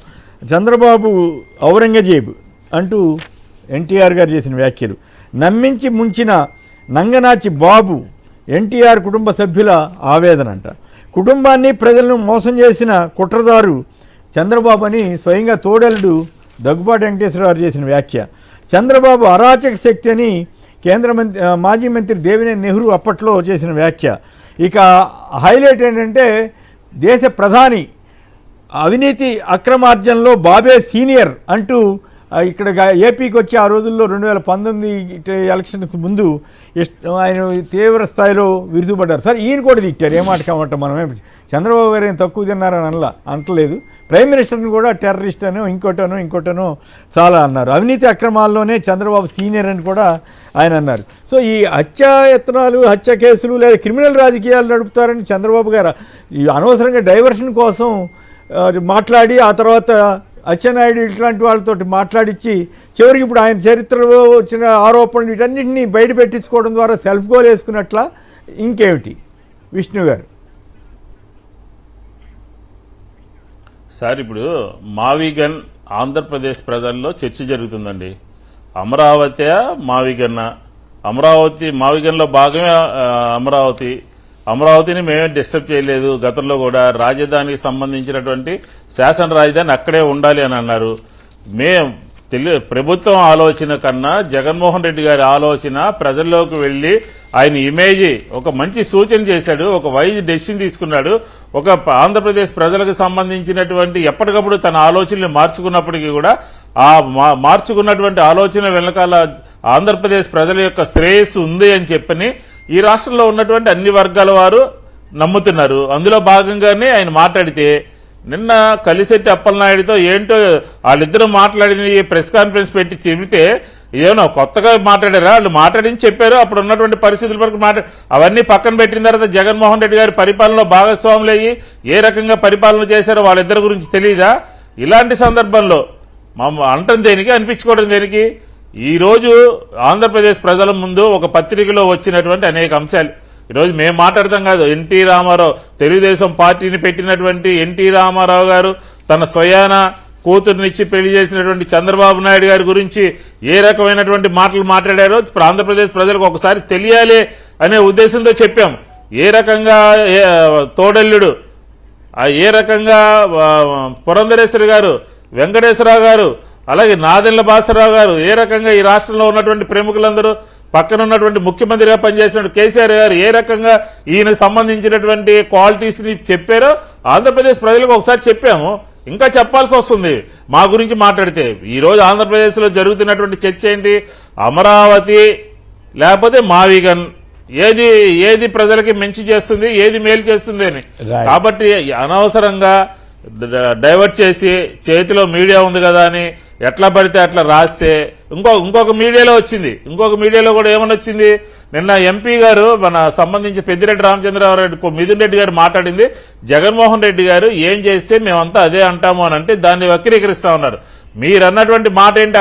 చంద్రబాబు ఔరంగజేబు అంటూ ఎన్టీఆర్ గారు చేసిన వ్యాఖ్యలు. నమ్మించి ముంచిన నంగనాచి బాబు, ఎన్టీఆర్ కుటుంబ సభ్యుల ఆవేదన అంట. కుటుంబాన్ని ప్రజలను మోసం చేసిన కుట్రదారు చంద్రబాబు అని స్వయంగా తోడలుడు దగ్గుబాటి వెంకటేశ్వరరావు చేసిన వ్యాఖ్య. చంద్రబాబు అరాచక శక్తి అని కేంద్ర మాజీ మంత్రి దేవినేని నెహ్రూ అప్పట్లో చేసిన వ్యాఖ్య. ఇక హైలైట్ ఏంటంటే దేశ ప్రధాని అవినీతి అక్రమార్జనలో బాబే సీనియర్ అంటూ ఇక్కడ ఏపీకి వచ్చి ఆ రోజుల్లో 2019 ఎలక్షన్కు ముందు ఆయన తీవ్ర స్థాయిలో విరుచుపడ్డారు. సార్ ఈయన కూడా తిట్టారు. ఏమాట కామంట మనమే చంద్రబాబు గారు ఏం తక్కువ తిన్నారని అనట్లేదు. ప్రైమ్ మినిస్టర్ని కూడా టెర్రరిస్ట్ అనో ఇంకోటనో చాలా అన్నారు. అవినీతి అక్రమాల్లోనే చంద్రబాబు సీనియర్ అని కూడా ఆయన అన్నారు. సో ఈ హత్యాయత్నాలు, హత్య కేసులు లేదా క్రిమినల్ రాజకీయాలు నడుపుతారని చంద్రబాబు గారు ఈ అనవసరంగా డైవర్షన్ కోసం మాట్లాడి ఆ తర్వాత అచ్చెన్నాయుడు ఇట్లాంటి వాళ్ళతో మాట్లాడించి చివరికి ఇప్పుడు ఆయన చరిత్రలో వచ్చిన ఆరోపణలు వీటన్నింటినీ బయట పెట్టించుకోవడం ద్వారా సెల్ఫ్ గోల్ వేసుకున్నట్ల ఇంకేమిటి విష్ణు గారు? సార్ ఇప్పుడు మావిగన్ ఆంధ్రప్రదేశ్ ప్రజల్లో చర్చ జరుగుతుందండి. అమరావతి మావిగన్న, మావిగన్లో భాగమే అమరావతిని మేమే డిస్టర్బ్ చేయలేదు. గతంలో కూడా రాజధానికి సంబంధించినటువంటి శాసన రాజధాని అక్కడే ఉండాలి అని అన్నారు. ప్రభుత్వం ఆలోచన కన్నా జగన్మోహన్ రెడ్డి గారి ఆలోచన ప్రజల్లోకి వెళ్లి ఆయన ఇమేజ్ ఒక మంచి సూచన చేశాడు, ఒక వైజ్ డెసిషన్ తీసుకున్నాడు. ఒక ఆంధ్రప్రదేశ్ ప్రజలకు సంబంధించినటువంటి ఎప్పటికప్పుడు తన ఆలోచనలు మార్చుకున్నప్పటికీ కూడా ఆ మార్చుకున్నటువంటి ఆలోచన వెనకాల ఆంధ్రప్రదేశ్ ప్రజల యొక్క శ్రేయస్సు ఉంది అని చెప్పని ఈ రాష్ట్రంలో ఉన్నటువంటి అన్ని వర్గాల వారు నమ్ముతున్నారు. అందులో భాగంగానే ఆయన మాట్లాడితే నిన్న కలిశెట్టి అప్పలనాయుడితో ఏంటో వాళ్ళిద్దరూ మాట్లాడిన ప్రెస్ కాన్ఫరెన్స్ పెట్టి చెబితే ఏమో కొత్తగా మాట్లాడారా? వాళ్ళు మాట్లాడించి చెప్పారు. అప్పుడు ఉన్నటువంటి పరిస్థితుల వరకు అవన్నీ పక్కన పెట్టిన తర్వాత జగన్మోహన్ రెడ్డి గారి పరిపాలనలో భాగస్వాములు అయ్యి ఏ రకంగా పరిపాలన చేశారో వాళ్ళిద్దరి గురించి తెలియదా? ఇలాంటి సందర్భంలో అంటం దేనికి, అనిపించుకోవడం దేనికి? ఈరోజు ఆంధ్రప్రదేశ్ ప్రజల ముందు ఒక పత్రికలో వచ్చినటువంటి అనేక అంశాలు ఈరోజు మేము మాట్లాడతాం కాదు. ఎన్టీ రామారావు, తెలుగుదేశం పార్టీని పెట్టినటువంటి ఎన్టీ రామారావు గారు తన స్వయాన కూతురునిచ్చి పెళ్లి చేసినటువంటి చంద్రబాబు నాయుడు గారి గురించి ఏ రకమైనటువంటి మాటలు మాట్లాడారో ఆంధ్రప్రదేశ్ ప్రజలకు ఒకసారి తెలియాలి అనే ఉద్దేశంతో చెప్పాం. ఏ రకంగా తోడల్లుడు, ఏ రకంగా పురంధరేశ్వరి గారు, వెంకటేశ్వరరావు గారు, అలాగే నాదెళ్ల భాస్కరరావు గారు, ఏ రకంగా ఈ రాష్ట్రంలో ఉన్నటువంటి ప్రముఖులందరూ పక్కన ఉన్నటువంటి ముఖ్యమంత్రిగా పనిచేసిన కేసీఆర్ గారు ఏ రకంగా ఈయనకు సంబంధించినటువంటి క్వాలిటీస్ ని చెప్పారో ఆంధ్రప్రదేశ్ ప్రజలకు ఒకసారి చెప్పాము. ఇంకా చెప్పాల్సి వస్తుంది మా గురించి మాట్లాడితే. ఈ రోజు ఆంధ్రప్రదేశ్ లో జరుగుతున్నటువంటి చర్చ ఏంటి? అమరావతి లేకపోతే మావిగన్, ఏది ప్రజలకి మంచి చేస్తుంది, ఏది మేలు చేస్తుంది అని. కాబట్టి అనవసరంగా డైవర్ట్ చేసి చేతిలో మీడియా ఉంది కదా అని ఎట్లా పడితే అట్లా రాస్తే ఇంకొక మీడియాలో వచ్చింది. ఇంకొక మీడియాలో కూడా ఏమని వచ్చింది, నిన్న ఎంపీ గారు మన సంబంధించి పెద్దిరెడ్డి రామచంద్రరావు మిథున్ రెడ్డి గారు మాట్లాడింది, జగన్మోహన్ రెడ్డి గారు ఏం చేస్తే మేమంతా అదే అంటాము అని అంటే దాన్ని వక్రీకరిస్తా ఉన్నారు. మీరు అన్నటువంటి మాట ఏంటి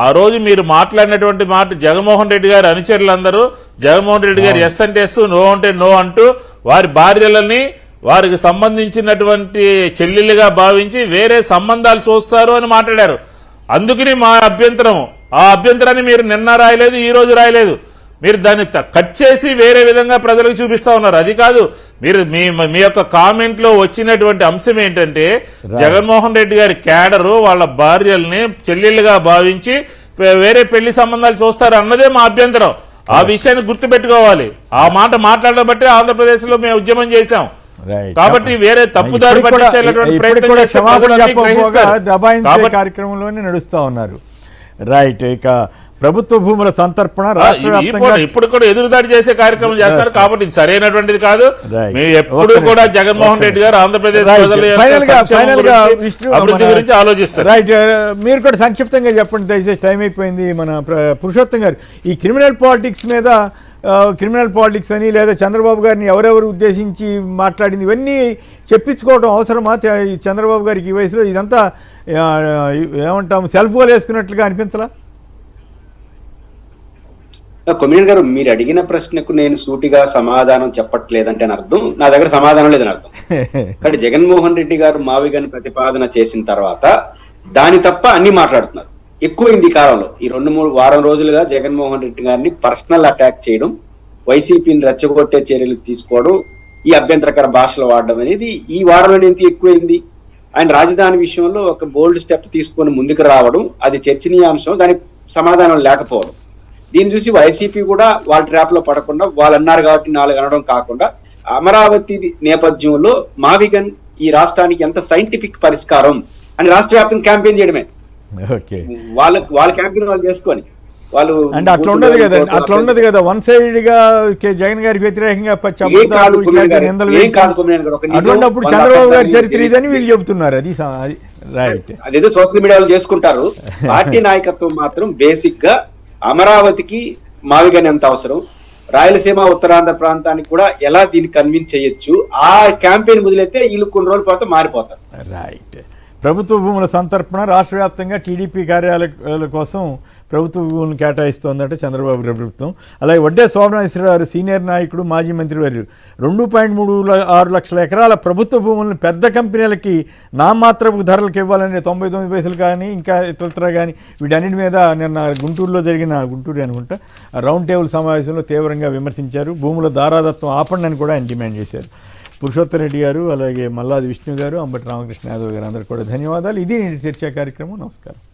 ఆ రోజు మీరు మాట్లాడినటువంటి మాట, జగన్మోహన్ రెడ్డి గారి అనుచరులందరూ జగన్మోహన్ రెడ్డి గారు ఎస్ అంటే ఎస్, నో అంటే నో అంటూ వారి భార్యలని వారికి సంబంధించినటువంటి చెల్లెలుగా భావించి వేరే సంబంధాలు చూస్తారు అని మాట్లాడారు. అందుకని మా అభ్యంతరం, ఆ అభ్యంతరాన్ని మీరు నిన్న రాయలేదు, ఈ రోజు రాయలేదు, మీరు దాన్ని కట్ చేసి వేరే విధంగా ప్రజలకు చూపిస్తా ఉన్నారు. అది కాదు, మీరు మీ యొక్క కామెంట్ లో వచ్చినటువంటి అంశం ఏంటంటే జగన్మోహన్ రెడ్డి గారి క్యాడరు వాళ్ళ భార్యల్ని చెల్లెళ్ళుగా భావించి వేరే పెళ్లి సంబంధాలు చూస్తారు అన్నదే మా అభ్యంతరం. ఆ విషయాన్ని గుర్తుపెట్టుకోవాలి. ఆ మాట మాట్లాడడం బట్టి ఆంధ్రప్రదేశ్ లో మేము ఉద్యమం చేశాం. కాబట్టి వేరే తప్పుదారి కార్యక్రమంలోనే నడుస్తా ఉన్నారు. రైట్. ఇక ప్రభుత్వ భూముల సంతర్పణ రాష్ట్ర వ్యాప్తంగా ఇప్పుడు కూడా ఎదురుదాడి చేసే కార్యక్రమం చేస్తారు. కాబట్టి ఇది సరైనటువంటిది కాదు. ఎప్పుడు కూడా జగన్మోహన్ రెడ్డి గారు ఆంధ్రప్రదేశ్ అభివృద్ధి గురించి ఆలోచిస్తారు. రైట్. మీరు కూడా సంక్షిప్తంగా చెప్పండి దయచేసి, టైం అయిపోయింది. మన పురుషోత్తం గారు, ఈ క్రిమినల్ పాలిటిక్స్ మీద, క్రిమినల్ పాలిటిక్స్ అని లేదా చంద్రబాబు గారిని ఎవరెవరు ఉద్దేశించి మాట్లాడింది ఇవన్నీ చెప్పించుకోవడం అవసరమా చంద్రబాబు గారికి ఈ వయసులో? ఇదంతా ఏమంటాం, సెల్ఫ్ గోల్ వేసుకున్నట్లుగా అనిపించలా? కొమ్మినేని గారు, మీరు అడిగిన ప్రశ్నకు నేను సూటిగా సమాధానం చెప్పట్లేదంటే అని అర్థం, నా దగ్గర సమాధానం లేదని అర్థం. కానీ జగన్మోహన్ రెడ్డి గారు మావిగని ప్రతిపాదన చేసిన తర్వాత దాని తప్ప అన్ని మాట్లాడుతున్నారు. ఎక్కువైంది ఈ కాలంలో, ఈ 2-3 వారం రోజులుగా జగన్మోహన్ రెడ్డి గారిని పర్సనల్ అటాక్ చేయడం, వైసీపీని రెచ్చగొట్టే చర్యలు తీసుకోవడం, ఈ అభ్యంతరకర భాషలు వాడడం అనేది ఈ వారంలో ఎంత ఎక్కువైంది. ఆయన రాజధాని విషయంలో ఒక బోల్డ్ స్టెప్ తీసుకొని ముందుకు రావడం, అది చర్చనీయాంశం, దానికి సమాధానం లేకపోవడం. దీన్ని చూసి వైసీపీ కూడా వాళ్ళ ట్రాప్ లో పడకుండా, వాళ్ళు అన్నారు కాబట్టి 4 అనడం కాకుండా, అమరావతి నేపథ్యంలో మావిగన్ ఈ రాష్ట్రానికి ఎంత సైంటిఫిక్ పరిష్కారం అని రాష్ట్ర వ్యాప్తంగా క్యాంపెయిన్ చేయడమే. వాళ్ళ క్యాంపెయిన్ వాళ్ళు చేసుకొని వాళ్ళు అంటే అట్లా ఉండదు కదా వన్ సైడ్ గా జగన్ గారికి వ్యతిరేకంగా అటువంటిప్పుడు చంద్రబాబు గారి చరిత్ర ఇదని వీళ్ళు చెబుతున్నారు. అది రైట్. అదేదో సోషల్ మీడియాలో చేసుకుంటారు. పార్టీ నాయకత్వం మాత్రం బేసిక్ గా అమరావతికి మావిగన్ ఎంత అవసరం, రాయలసీమ ఉత్తరాంధ్ర ప్రాంతానికి కూడా ఎలా దీన్ని కన్విన్స్ చేయొచ్చు, ఆ క్యాంపెయిన్ మొదలైతే వీళ్ళు కొన్ని రోజుల తర్వాత మారిపోతారు. రైట్. ప్రభుత్వ భూముల సంతర్పణ రాష్ట్ర వ్యాప్తంగా టీడీపీ కార్యాలయాల కోసం ప్రభుత్వ భూములను కేటాయిస్తోందట చంద్రబాబు ప్రభుత్వం. అలాగే వడ్డే సోమనాథేశ్వరరావు సీనియర్ నాయకుడు, మాజీ మంత్రివర్యులు 2.36 లక్షల ఎకరాల ప్రభుత్వ భూములను పెద్ద కంపెనీలకి నామాత్రపు ధరలకు ఇవ్వాలని 99 పైసలు కానీ ఇంకా ఇతరత్రా కానీ వీటన్నిటి మీద నిన్న గుంటూరు అనుకుంటా రౌండ్ టేబుల్ సమావేశంలో తీవ్రంగా విమర్శించారు. భూముల దారాదత్వం ఆపండి అని కూడా ఆయన డిమాండ్ చేశారు. పురుషోత్తం రెడ్డి గారు, అలాగే మల్లాది విష్ణు గారు, అంబటి రామకృష్ణ యాదవ్ గారు అందరూ కూడా ధన్యవాదాలు. ఇది చర్చా కార్యక్రమం. నమస్కారం.